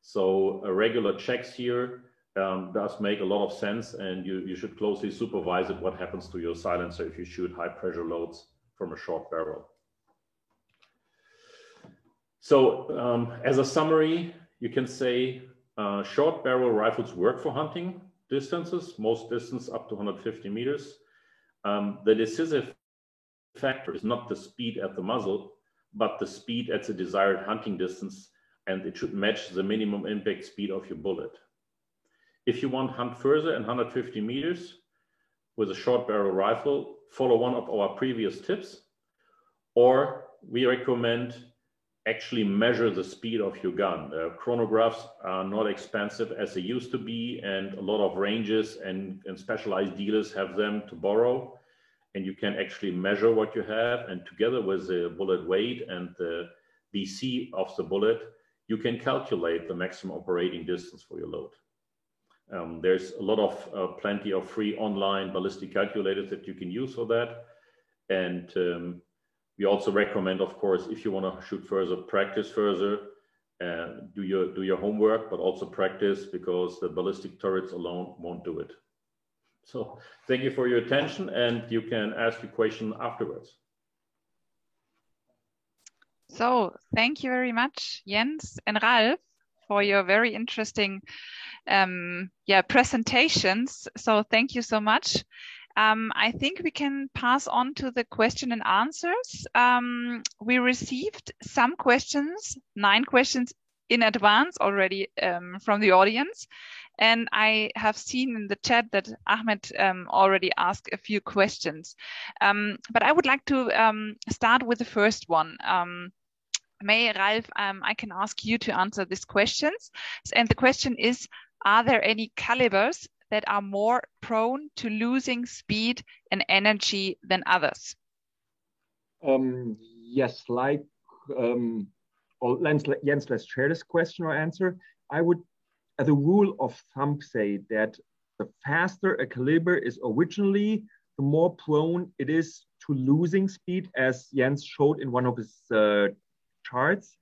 So regular checks here does make a lot of sense, and you should closely supervise it, what happens to your silencer if you shoot high pressure loads from a short barrel. So as a summary, you can say short barrel rifles work for hunting distances, most distance up to 150 meters. The decisive factor is not the speed at the muzzle, but the speed at the desired hunting distance, and it should match the minimum impact speed of your bullet. If you want to hunt further than 150 meters with a short barrel rifle, follow one of our previous tips, or we recommend actually measure the speed of your gun. Chronographs are not expensive as they used to be, and a lot of ranges and specialized dealers have them to borrow. and you can actually measure what you have, and together with the bullet weight and the BC of the bullet, you can calculate the maximum operating distance for your load. There's a lot of plenty of free online ballistic calculators that you can use for that. And we also recommend, of course, if you want to shoot further, practice further, do your homework, but also practice, because the ballistic turrets alone won't do it. So thank you for your attention, and you can ask your question afterwards. So thank you very much, Jens and Ralf, for your very interesting presentations. So thank you so much. I think we can pass on to the question and answers. We received some questions, 9 questions in advance already from the audience. And I have seen in the chat that Ahmed already asked a few questions. But I would like to start with the first one. May, Ralf, I can ask you to answer these questions. And the question is, are there any calibers that are more prone to losing speed and energy than others? Yes, like, Jens, let's share this question or answer. I would, as a rule of thumb, say that the faster a caliber is originally, the more prone it is to losing speed, as Jens showed in one of his charts.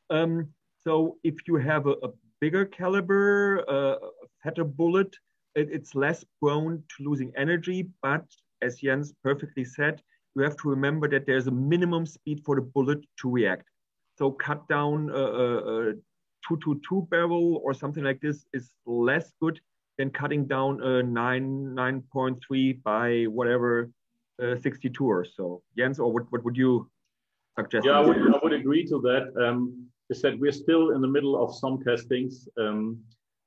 So if you have a bigger caliber, a fatter bullet, it's less prone to losing energy. But as Jens perfectly said, you have to remember that there's a minimum speed for the bullet to react. So cut down a 222 barrel or something like this is less good than cutting down a 9.3 by whatever 62 or so. Jens, or what would you suggest? Yeah, I would agree to that. Is that we're still in the middle of some testings.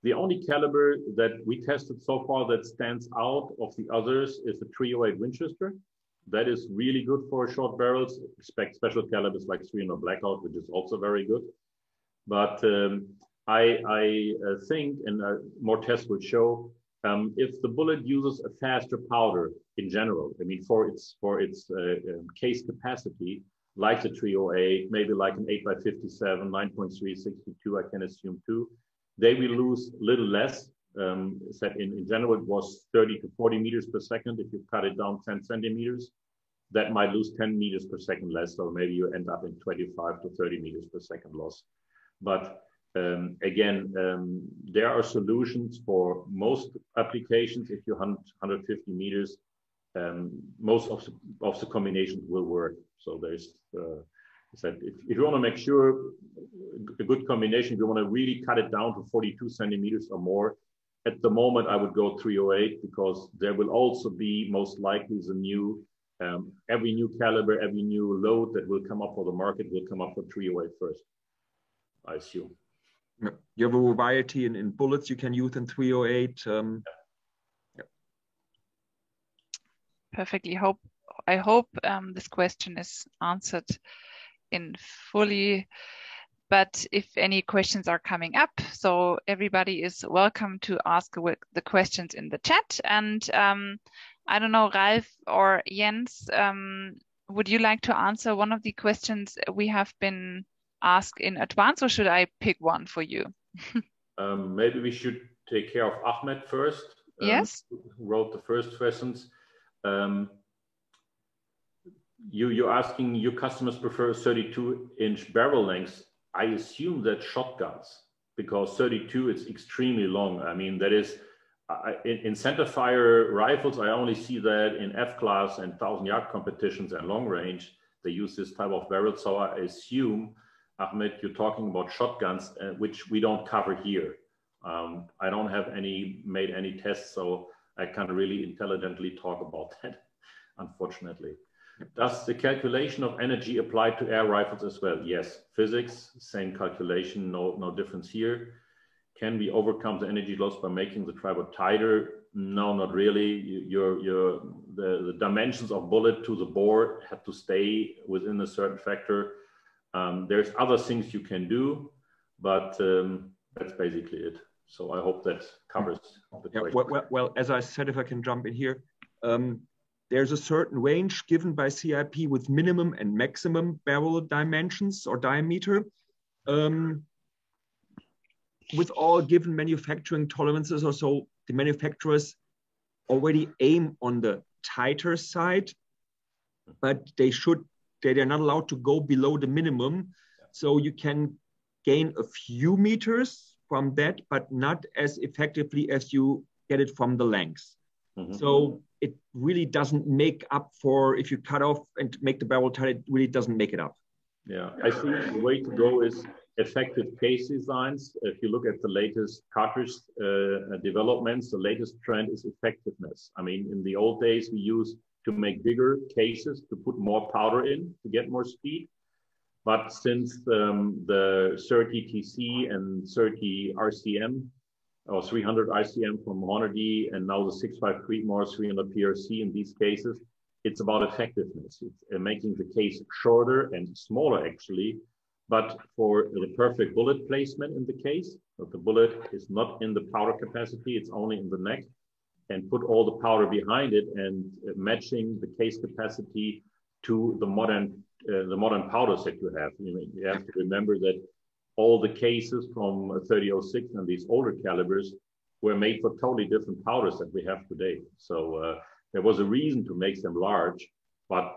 The only caliber that we tested so far that stands out of the others is the 308 Winchester. That is really good for short barrels. Expect special calibers like 300 Blackout, which is also very good. But I think, and more tests would show, if the bullet uses a faster powder in general, I mean, for its case capacity, like the 308, maybe like an 8x57, 9.3, 62, I can assume too, they will lose a little less. In general, it was 30 to 40 meters per second. If you cut it down 10 centimeters, that might lose 10 meters per second less. So maybe you end up in 25 to 30 meters per second loss. But again, there are solutions for most applications. If you hunt 150 meters, most of the combinations will work. So there's if you want to make sure a good combination, if you want to really cut it down to 42 centimeters or more, at the moment I would go 308, because there will also be most likely the new every new caliber, every new load that will come up for the market will come up for 308 first, I assume. You have a variety in bullets you can use in 308. Perfectly. I hope this question is answered in fully. But if any questions are coming up, so everybody is welcome to ask the questions in the chat. And I don't know, Ralf or Jens, would you like to answer one of the questions we have been asked in advance, or should I pick one for you? Maybe we should take care of Ahmed first. Yes. Who wrote the first questions. You're asking your customers prefer 32-inch barrel lengths. I assume that shotguns, because 32 is extremely long. I mean, that is in centerfire rifles. I only see that in F-class and 1,000-yard competitions and long range. They use this type of barrel. So I assume, Ahmed, you're talking about shotguns, which we don't cover here. I don't have made any tests, so I can't really intelligently talk about that, unfortunately. Does the calculation of energy apply to air rifles as well? Yes, physics, same calculation, no difference here. Can we overcome the energy loss by making the tripod tighter? No, not really. The dimensions of bullet to the bore have to stay within a certain factor. There's other things you can do, but that's basically it. So I hope that covers the question. Well, as I said, if I can jump in here, there's a certain range given by CIP with minimum and maximum barrel dimensions or diameter. With all given manufacturing tolerances or so, the manufacturers already aim on the tighter side, but they're not allowed to go below the minimum. So you can gain a few meters from that, but not as effectively as you get it from the length. So it really doesn't make up for, if you cut off and make the barrel tight, it really doesn't make it up. Yeah, I think the way to go is effective case designs. If you look at the latest cartridge developments, the latest trend is effectiveness. I mean, in the old days, we used to make bigger cases to put more powder in to get more speed. But since the 30 TC and 30 RCM, or 300 RCM from Hornady, and now the 653 more 300 PRC in these cases, it's about effectiveness. It's making the case shorter and smaller, actually, but for the perfect bullet placement in the case. But the bullet is not in the powder capacity, it's only in the neck, and put all the powder behind it and matching the case capacity to the modern powders that you have. You have to remember that all the cases from 3006 and these older calibers were made for totally different powders that we have today. So there was a reason to make them large, but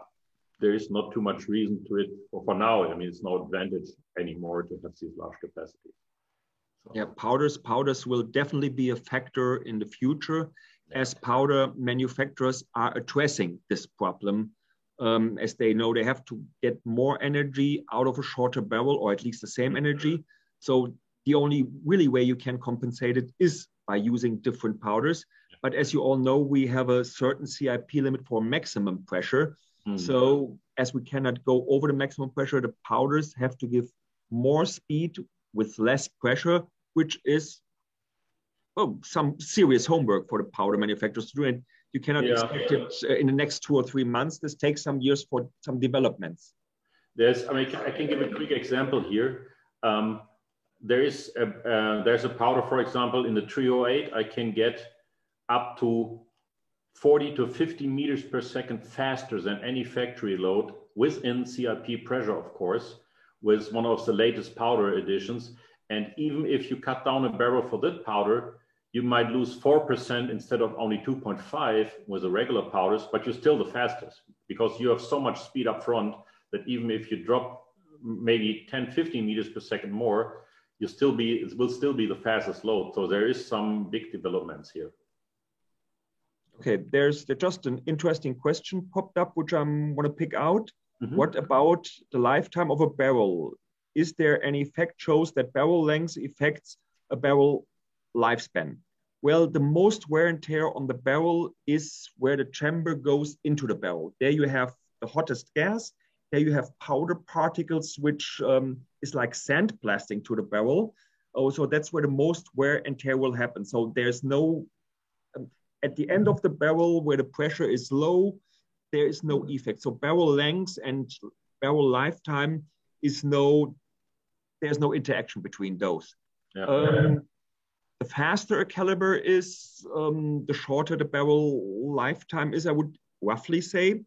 there is not too much reason to it for now. I mean, it's no advantage anymore to have these large capacities. So. Yeah, powders will definitely be a factor in the future as powder manufacturers are addressing this problem. As they know, they have to get more energy out of a shorter barrel, or at least the same energy. So the only really way you can compensate it is by using different powders. But as you all know, we have a certain CIP limit for maximum pressure. So as we cannot go over the maximum pressure, the powders have to give more speed with less pressure, which is some serious homework for the powder manufacturers to do. And you cannot expect it in the next 2 or 3 months. This takes some years for some developments. I can give a quick example here. There's a powder, for example, in the 308, I can get up to 40 to 50 meters per second faster than any factory load within CIP pressure, of course, with one of the latest powder editions. And even if you cut down a barrel for that powder, you might lose 4% instead of only 2.5 with the regular powders, but you're still the fastest because you have so much speed up front that even if you drop maybe 10, 15 meters per second more, it will still be the fastest load. So there is some big developments here. Okay, there's just an interesting question popped up, which I want to pick out. What about the lifetime of a barrel? Is there any fact shows that barrel length affects a barrel lifespan? Well, the most wear and tear on the barrel is where the chamber goes into the barrel. There you have the hottest gas. There you have powder particles, which is like sandblasting to the barrel. So that's where the most wear and tear will happen. So there's no, at the end of the barrel where the pressure is low, there is no effect. So barrel length and barrel lifetime there's no interaction between those. The faster a caliber is, the shorter the barrel lifetime is, I would roughly say.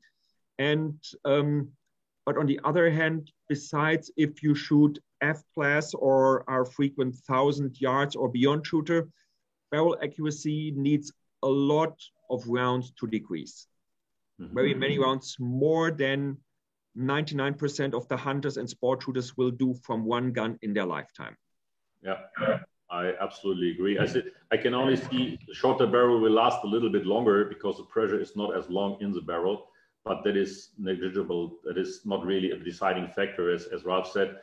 And but on the other hand, besides, if you shoot F-class or our frequent 1,000 yards or beyond shooter, barrel accuracy needs a lot of rounds to decrease. Very many rounds, more than 99% of the hunters and sport shooters will do from one gun in their lifetime. Yeah, I absolutely agree. I can only see the shorter barrel will last a little bit longer because the pressure is not as long in the barrel, but that is negligible. That is not really a deciding factor, as Ralph said.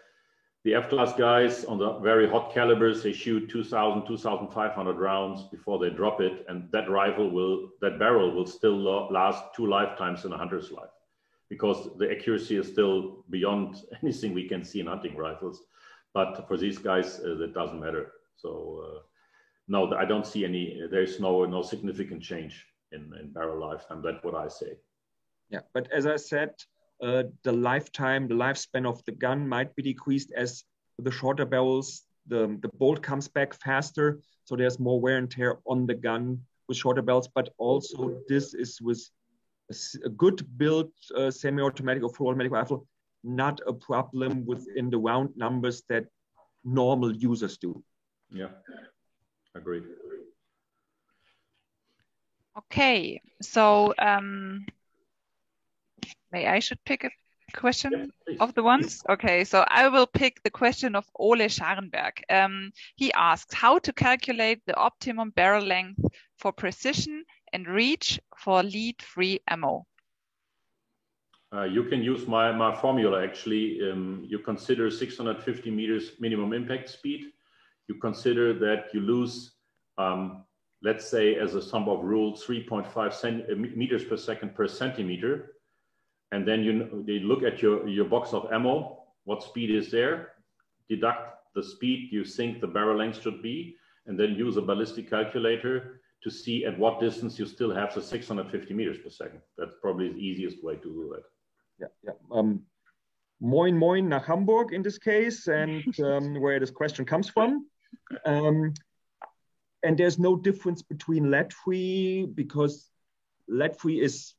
The F-class guys on the very hot calibers, they shoot 2,000, 2,500 rounds before they drop it, and that barrel will still last 2 lifetimes in a hunter's life, because the accuracy is still beyond anything we can see in hunting rifles. But for these guys, that doesn't matter. So no, I don't see there's no significant change in barrel lifetime. That's what I say. Yeah, but as I said, the lifespan of the gun might be decreased as the shorter barrels, the bolt comes back faster. So there's more wear and tear on the gun with shorter barrels, but also this is with a good built semi-automatic or full automatic rifle, not a problem within the round numbers that normal users do. Yeah, agreed. Okay, so may I should pick a question of the ones? Okay, so I will pick the question of Ole Scharenberg. He asks how to calculate the optimum barrel length for precision and reach for lead-free ammo. You can use my formula actually. You consider 650 meters minimum impact speed. You consider that you lose, let's say as a sum of rules, 3.5 meters per second per centimeter. And then you look at your box of ammo, what speed is there, deduct the speed you think the barrel length should be, and then use a ballistic calculator to see at what distance you still have the 650 meters per second. That's probably the easiest way to do that. Yeah. Moin moin nach Hamburg in this case, and where this question comes from. And there's no difference between lead-free, because lead-free is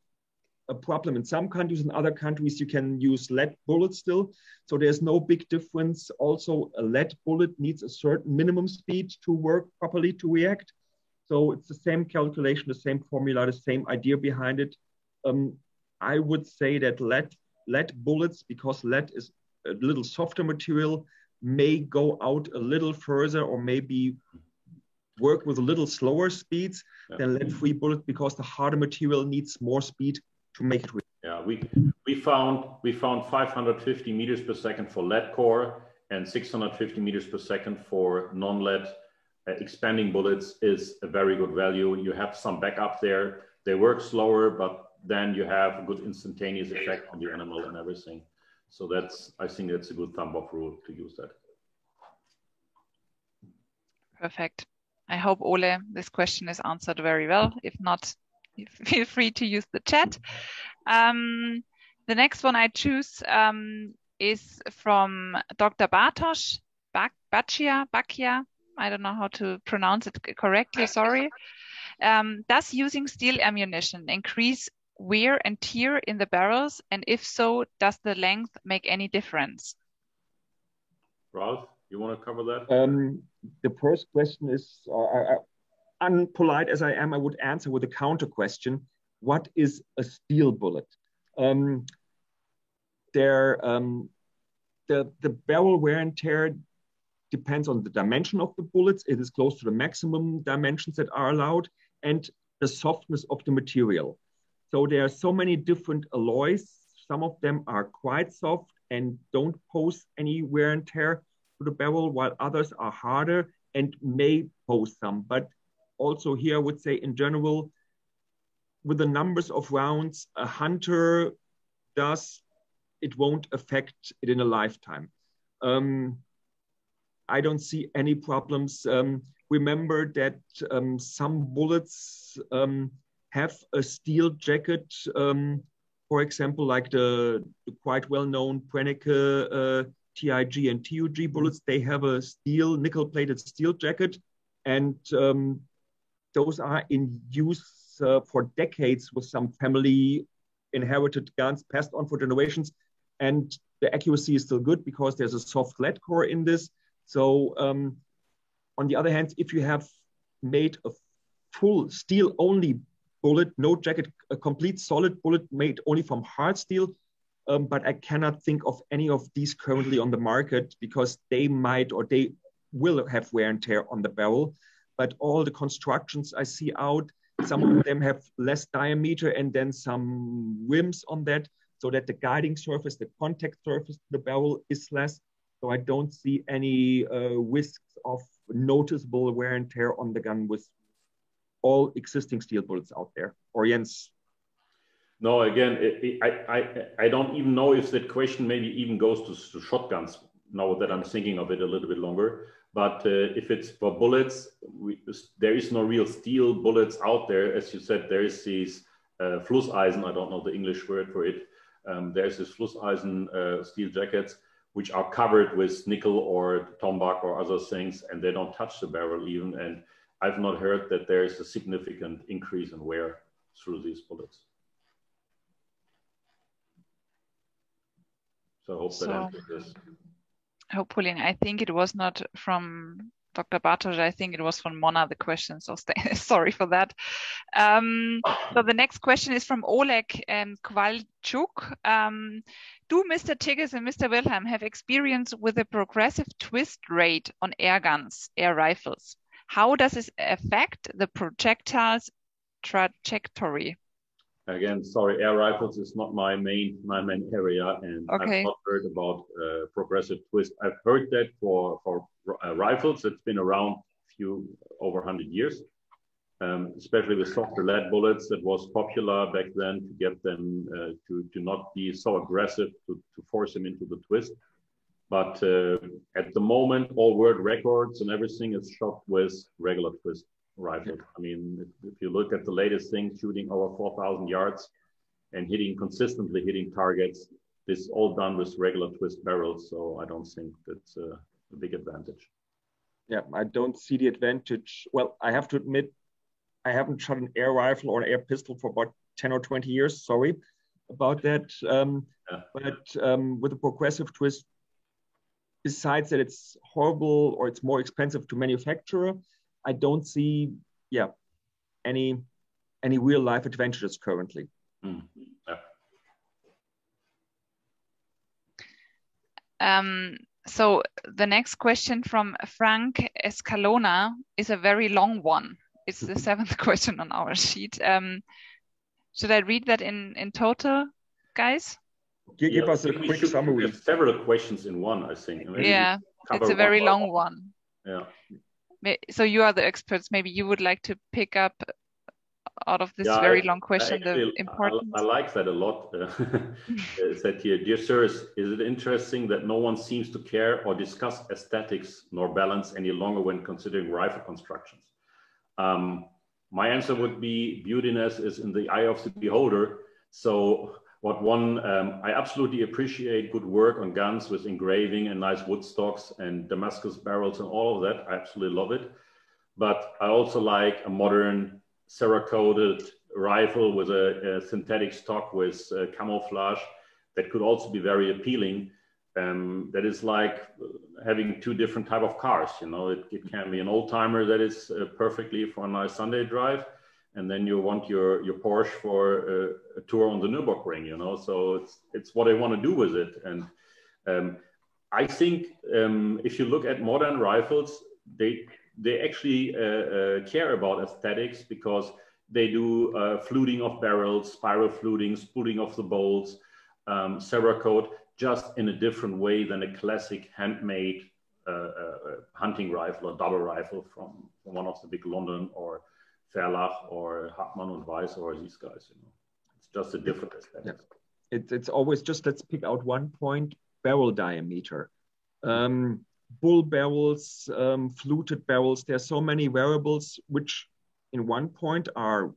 a problem in some countries. In other countries, you can use lead bullets still. So there's no big difference. Also, a lead bullet needs a certain minimum speed to work properly, to react. So it's the same calculation, the same formula, the same idea behind it. I would say that lead bullets, because lead is a little softer material, may go out a little further or maybe work with a little slower speeds than lead-free bullets, because the harder material needs more speed to make it. Yeah, we found 550 meters per second for lead core and 650 meters per second for non-lead. Expanding bullets is a very good value. You have some backup there. They work slower, but then you have a good instantaneous effect on the animal and everything. So I think that's a good thumb up rule to use that. Perfect. I hope, Ole, this question is answered very well. If not, feel free to use the chat. The next one I choose is from Dr. Bartosz Bakia. I don't know how to pronounce it correctly, sorry. Does using steel ammunition increase wear and tear in the barrels? And if so, does the length make any difference? Ralph, you want to cover that? The first question is, unpolite as I am, I would answer with a counter question. What is a steel bullet? The barrel wear and tear depends on the dimension of the bullets. It is close to the maximum dimensions that are allowed, and the softness of the material. So there are so many different alloys. Some of them are quite soft and don't pose any wear and tear to the barrel, while others are harder and may pose some. But also here I would say in general, with the numbers of rounds a hunter does, it won't affect it in a lifetime. I don't see any problems. Remember that some bullets have a steel jacket, for example, like the quite well-known Prenneke TIG and TUG bullets. They have a steel, nickel-plated steel jacket, and those are in use for decades with some family inherited guns passed on for generations, and the accuracy is still good because there's a soft lead core in this. So on the other hand, if you have made a full steel only bullet, no jacket, a complete solid bullet made only from hard steel, but I cannot think of any of these currently on the market because they might or they will have wear and tear on the barrel. But all the constructions I see out, some of them have less diameter and then some rims on that, so that the guiding surface, the contact surface to the barrel is less. So I don't see any risks of noticeable wear and tear on the gun with all existing steel bullets out there. Or Jens? No, again, I don't even know if that question maybe even goes to shotguns, now that I'm thinking of it a little bit longer. But if it's for bullets, there is no real steel bullets out there. As you said, there is these Flusseisen, I don't know the English word for it. There's this Flusseisen steel jackets, which are covered with nickel or tombak or other things, and they don't touch the barrel even. And I've not heard that there is a significant increase in wear through these bullets. So I hope that answers this. Hopefully, I think it was not from Dr. Bartosz. I think it was from Mona, the question. So sorry for that. So the next question is from Oleg and Kowalczuk. Do Mr. Tigges and Mr. Wilhelm have experience with a progressive twist rate on air guns, air rifles? How does this affect the projectile's trajectory? Again, sorry, air rifles is not my main area, and Okay. I've not heard about progressive twist. I've heard that for rifles, it's been around over 100 years, especially with softer lead bullets. That was popular back then to get them to not be so aggressive, to force them into the twist. But at the moment, all world records and everything is shot with regular twist rifles. I mean, if you look at the latest thing, shooting over 4,000 yards and consistently hitting targets, this is all done with regular twist barrels. So I don't think that's a big advantage. Yeah, I don't see the advantage. Well, I have to admit, I haven't shot an air rifle or an air pistol for about 10 or 20 years. Sorry about that. But with a progressive twist, besides that it's horrible or it's more expensive to manufacture, I don't see, any real life advantages currently. Mm. Yeah. So the next question from Frank Escalona is a very long one. It's the 7th question on our sheet. Should I read that in total, guys? Give us a quick summary. Have several questions in one, I think. Maybe it's a very long one. Yeah. So you are the experts. Maybe you would like to pick up out of this very long question the importance. I like that a lot. It said here, dear sirs, is it interesting that no one seems to care or discuss aesthetics nor balance any longer when considering rifle constructions? My answer would be beautiness is in the eye of the beholder. So I absolutely appreciate good work on guns with engraving and nice wood stocks and Damascus barrels and all of that. I absolutely love it. But I also like a modern Cerakoted rifle with a synthetic stock with camouflage that could also be very appealing. That is like having two different type of cars. You know, it can be an old timer that is perfectly for a nice Sunday drive, and then you want your Porsche for a tour on the Nürburgring. You know, so it's what I want to do with it. And I think if you look at modern rifles, they actually care about aesthetics because they do fluting of barrels, spiral fluting, spooling of the bolts, Cerakote, just in a different way than a classic handmade hunting rifle or double rifle from one of the big London or Verlach or Hartmann und Weiss or these guys. You know, it's just a different aesthetic. Yeah. It's always just, let's pick out one point: barrel diameter. Bull barrels, fluted barrels. There are so many variables which in one point are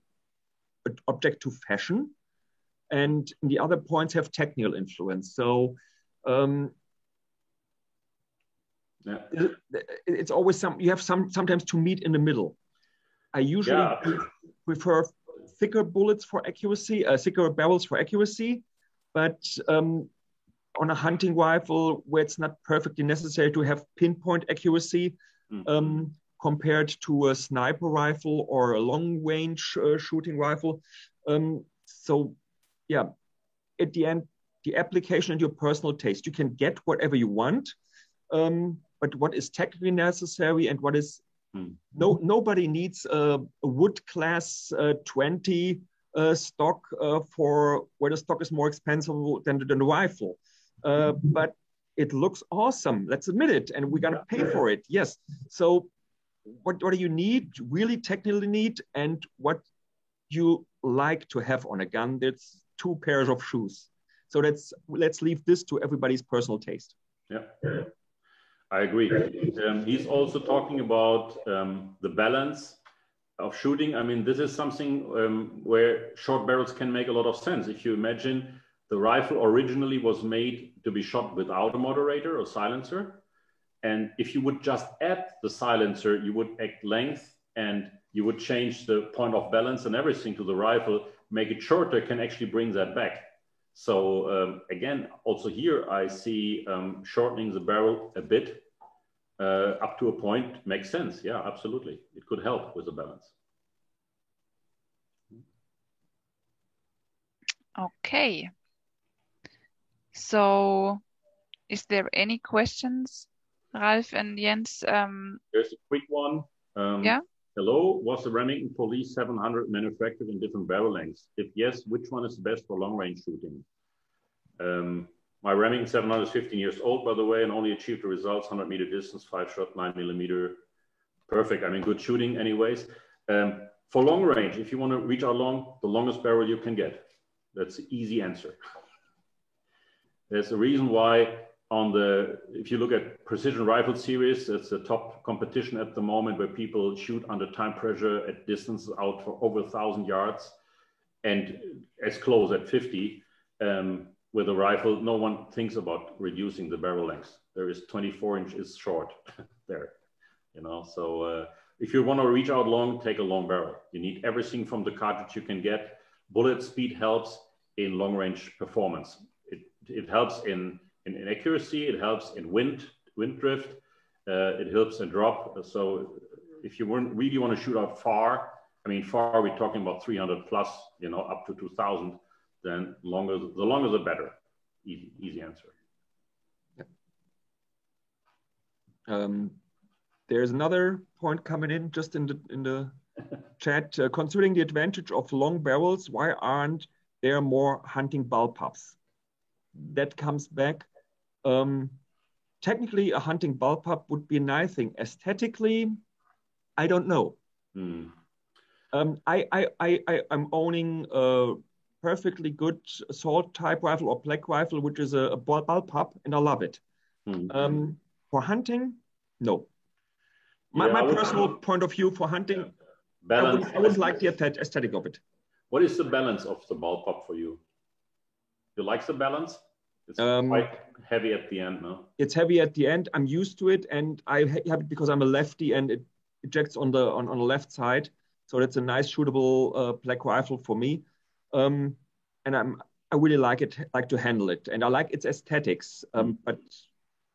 object to fashion and in the other points have technical influence. So it's always you have sometimes to meet in the middle. I usually prefer thicker bullets for accuracy, thicker barrels for accuracy, but on a hunting rifle where it's not perfectly necessary to have pinpoint accuracy compared to a sniper rifle or a long range shooting rifle. So yeah, at the end, the application and your personal taste, you can get whatever you want, but what is technically necessary and what is, nobody needs a wood class 20 stock for where the stock is more expensive than the rifle. But it looks awesome. Let's admit it. And we're going to pay for it. Yes. So what do you need, really technically need, and what you like to have on a gun? That's two pairs of shoes. So let's leave this to everybody's personal taste. Yeah, I agree. He's also talking about the balance of shooting. I mean, this is something where short barrels can make a lot of sense. If you imagine the rifle originally was made to be shot without a moderator or silencer. And if you would just add the silencer, you would add length and you would change the point of balance and everything to the rifle, make it shorter, can actually bring that back. So again, also here I see shortening the barrel a bit up to a point makes sense. Yeah, absolutely. It could help with the balance. Okay. So is there any questions, Ralf and Jens? There's a quick one. Yeah. Hello, was the Remington Police 700 manufactured in different barrel lengths? If yes, which one is best for long range shooting? My Remington 700 is 15 years old, by the way, and only achieved the results 100 meter distance, 5-shot, 9mm. Perfect. I mean, good shooting anyways. For long range, if you want to reach out long, the longest barrel you can get. That's the easy answer. There's a reason why if you look at precision rifle series, that's the top competition at the moment where people shoot under time pressure at distances out for over 1,000 yards and as close at 50. With a rifle, no one thinks about reducing the barrel length. There is 24 inches short there, you know. So if you want to reach out long, take a long barrel. You need everything from the cartridge you can get. Bullet speed helps in long range performance. It helps in accuracy. It helps in wind drift. It helps in drop. So if you really want to shoot out far, I mean, far, we're talking about 300 plus, you know, up to 2,000. Then the longer the better. Easy answer. Yeah. There's another point coming in just in the chat. Considering the advantage of long barrels, why aren't there more hunting bullpups? That comes back. Technically, a hunting bullpup would be a nice thing. Aesthetically, I don't know. I'm owning perfectly good assault type rifle or black rifle, which is a bullpup, and I love it. For hunting, no. My personal point of view for hunting, balance, I would like the aesthetic of it. What is the balance of the bullpup for you? You like the balance? It's quite heavy at the end, no? It's heavy at the end. I'm used to it, and I have it because I'm a lefty, and it ejects on the left side. So that's a nice shootable black rifle for me. And I really like to handle it, and I like its aesthetics. But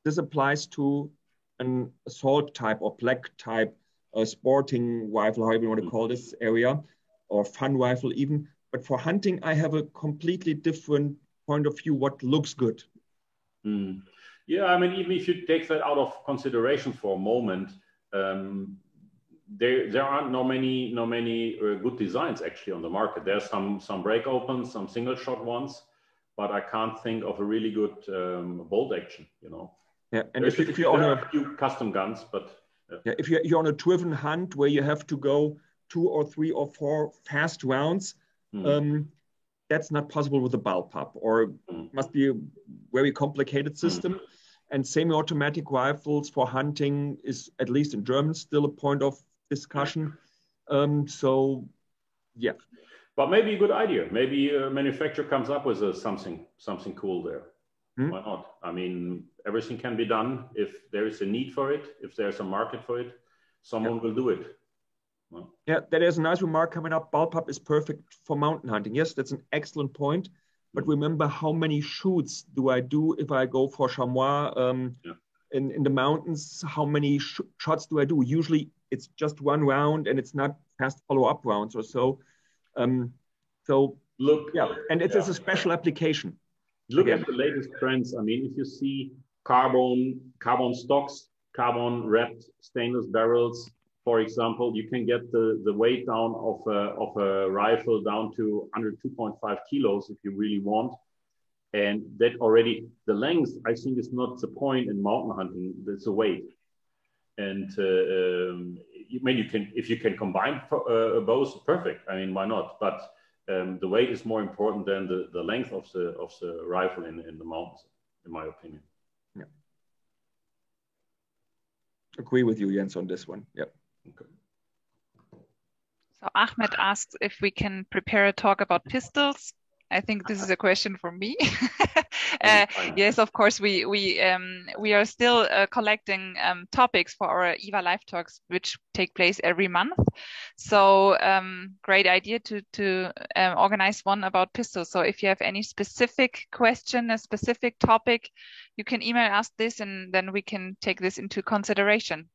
this applies to an assault type or black type sporting rifle, however you want to call this area, or fun rifle even. But for hunting, I have a completely different point of view. What looks good? Yeah, I mean, even if you take that out of consideration for a moment. There aren't no many good designs actually on the market. There's some break opens, some single shot ones, but I can't think of a really good bolt action, you know. Yeah, and if you're on a few custom guns, but yeah, if you're on a driven hunt where you have to go 2 or 3 or 4 fast rounds, that's not possible with a bullpup, or must be a very complicated system. And semi-automatic rifles for hunting is, at least in German, still a point of discussion. So, yeah. But maybe a good idea. Maybe a manufacturer comes up with something cool there. Why not? I mean, everything can be done if there is a need for it. If there's a market for it, someone will do it. Well. Yeah, there is a nice remark coming up. Bullpup is perfect for mountain hunting. Yes, that's an excellent point. But remember, how many shoots do I do if I go for chamois in the mountains? How many shots do I do? Usually it's just 1 round, and it's not fast follow-up rounds or so. So look, yeah, and it's a special application. Look at the latest trends. I mean, if you see carbon stocks, carbon wrapped stainless barrels, for example, you can get the weight down of a rifle down to under 2.5 kilos if you really want. And that already, the length, I think, is not the point in mountain hunting, it's the weight. And if you can combine both, perfect. I mean, why not? But the weight is more important than the length of the rifle in the mountains, in my opinion. Yeah. Agree with you, Jens, on this one. Yep. Okay. So Ahmed asks if we can prepare a talk about pistols. I think this is a question for me. Yes, of course. We are still collecting topics for our IWA Live Talks, which take place every month. So great idea to organize one about pistols. So if you have any specific question, a specific topic, you can email us this, and then we can take this into consideration.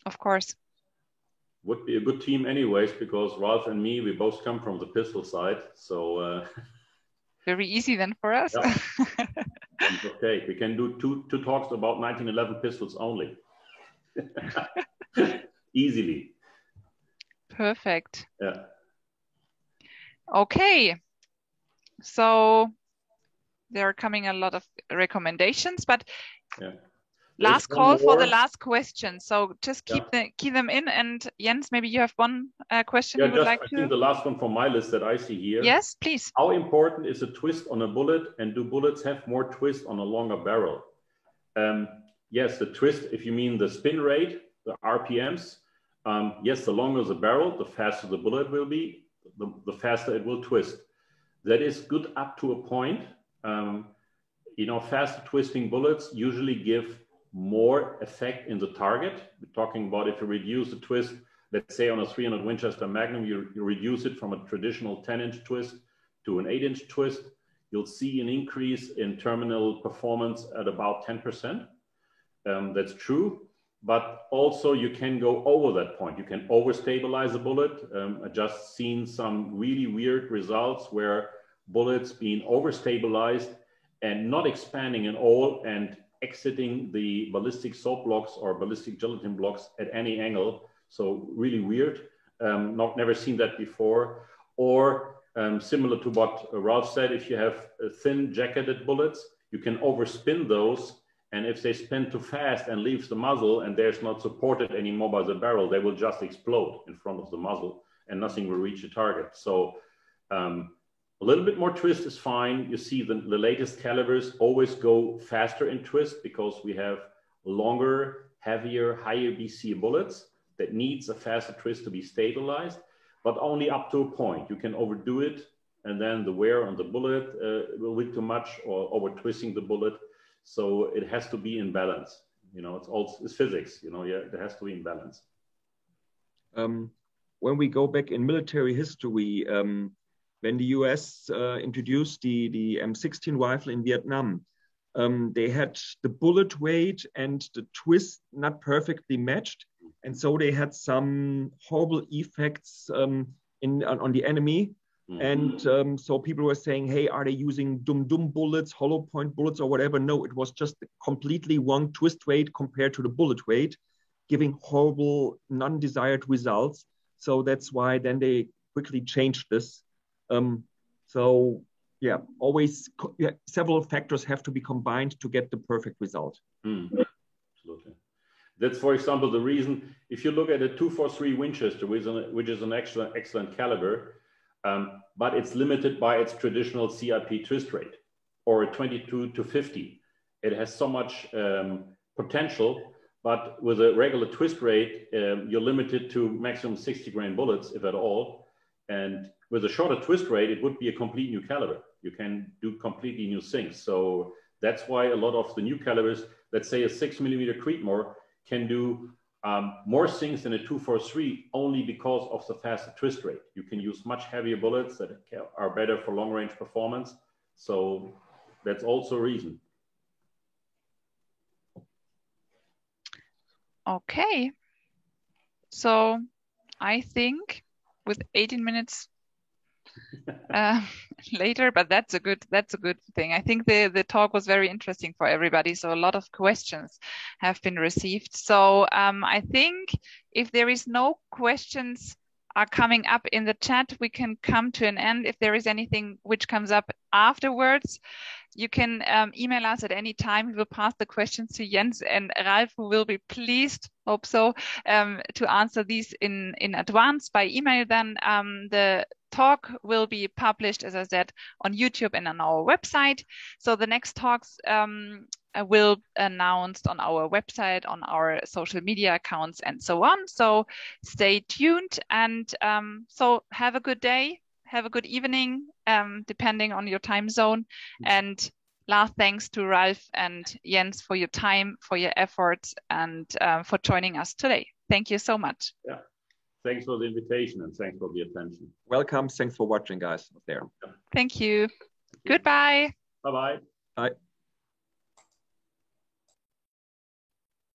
Of course. Would be a good team anyways, because Ralph and me, we both come from the pistol side. So very easy then for us. Yeah. Okay, we can do two talks about 1911 pistols only. Easily. Perfect. Yeah. Okay. So there are coming a lot of recommendations, but yeah. Last call for the last question. So just keep them in. And Jens, maybe you have one question you would like to. I think the last one from my list that I see here. Yes, please. How important is a twist on a bullet, and do bullets have more twist on a longer barrel? Yes, the twist, if you mean the spin rate, the RPMs, yes, the longer the barrel, the faster the bullet will be, the faster it will twist. That is good up to a point. You know, faster twisting bullets usually give more effect in the target. We're talking about if you reduce the twist, let's say on a 300 Winchester Magnum, you reduce it from a traditional 10-inch twist to an 8-inch twist, you'll see an increase in terminal performance at about 10%. That's true, but also you can go over that point. You can overstabilize a bullet. I just seen some really weird results where bullets being overstabilized and not expanding at all and exiting the ballistic soap blocks or ballistic gelatin blocks at any angle. So really weird. Never seen that before. Or similar to what Ralph said, if you have thin jacketed bullets, you can overspin those. And if they spin too fast and leaves the muzzle and there's not supported anymore by the barrel, they will just explode in front of the muzzle and nothing will reach the target. So a little bit more twist is fine. You see the latest calibers always go faster in twist because we have longer, heavier, higher BC bullets that needs a faster twist to be stabilized, but only up to a point. You can overdo it and then the wear on the bullet will be too much, or over twisting the bullet. So it has to be in balance. You know, it's physics, you know, it has to be in balance. When we go back in military history, when the US introduced the M16 rifle in Vietnam, they had the bullet weight and the twist not perfectly matched. And so they had some horrible effects on the enemy. And so people were saying, hey, are they using dum-dum bullets, hollow point bullets or whatever? No, it was just a completely wrong twist weight compared to the bullet weight, giving horrible, non-desired results. So that's why then they quickly changed this. So yeah, always several factors have to be combined to get the perfect result. Absolutely. That's, for example, the reason, if you look at a 243 Winchester, which is an excellent caliber, but it's limited by its traditional CIP twist rate, or a 22 to 50. It has so much potential, but with a regular twist rate, you're limited to maximum 60 grain bullets, if at all. And with a shorter twist rate, it would be a complete new caliber. You can do completely new things. So that's why a lot of the new calibers, let's say a 6mm Creedmoor, can do more things than a 243 only because of the faster twist rate. You can use much heavier bullets that are better for long range performance. So that's also a reason. Okay. So I think with 18 minutes later, but that's a good thing. I think the talk was very interesting for everybody. So a lot of questions have been received. So I think if there is no questions are coming up in the chat, we can come to an end. If there is anything which comes up afterwards, you can email us at any time. We will pass the questions to Jens and Ralph, who will be pleased, hope so, to answer these in advance by email. Then the talk will be published, as I said, on YouTube and on our website. So the next talks will be announced on our website, on our social media accounts, and so on. So stay tuned, and so have a good day. have a good evening, depending on your time zone. And last thanks to Ralph and Jens for your time, for your efforts, and for joining us today. Thank you so much. Yeah. Thanks for the invitation and thanks for the attention. Welcome. Thanks for watching, guys. There. Thank you. Goodbye. Bye-bye. Bye.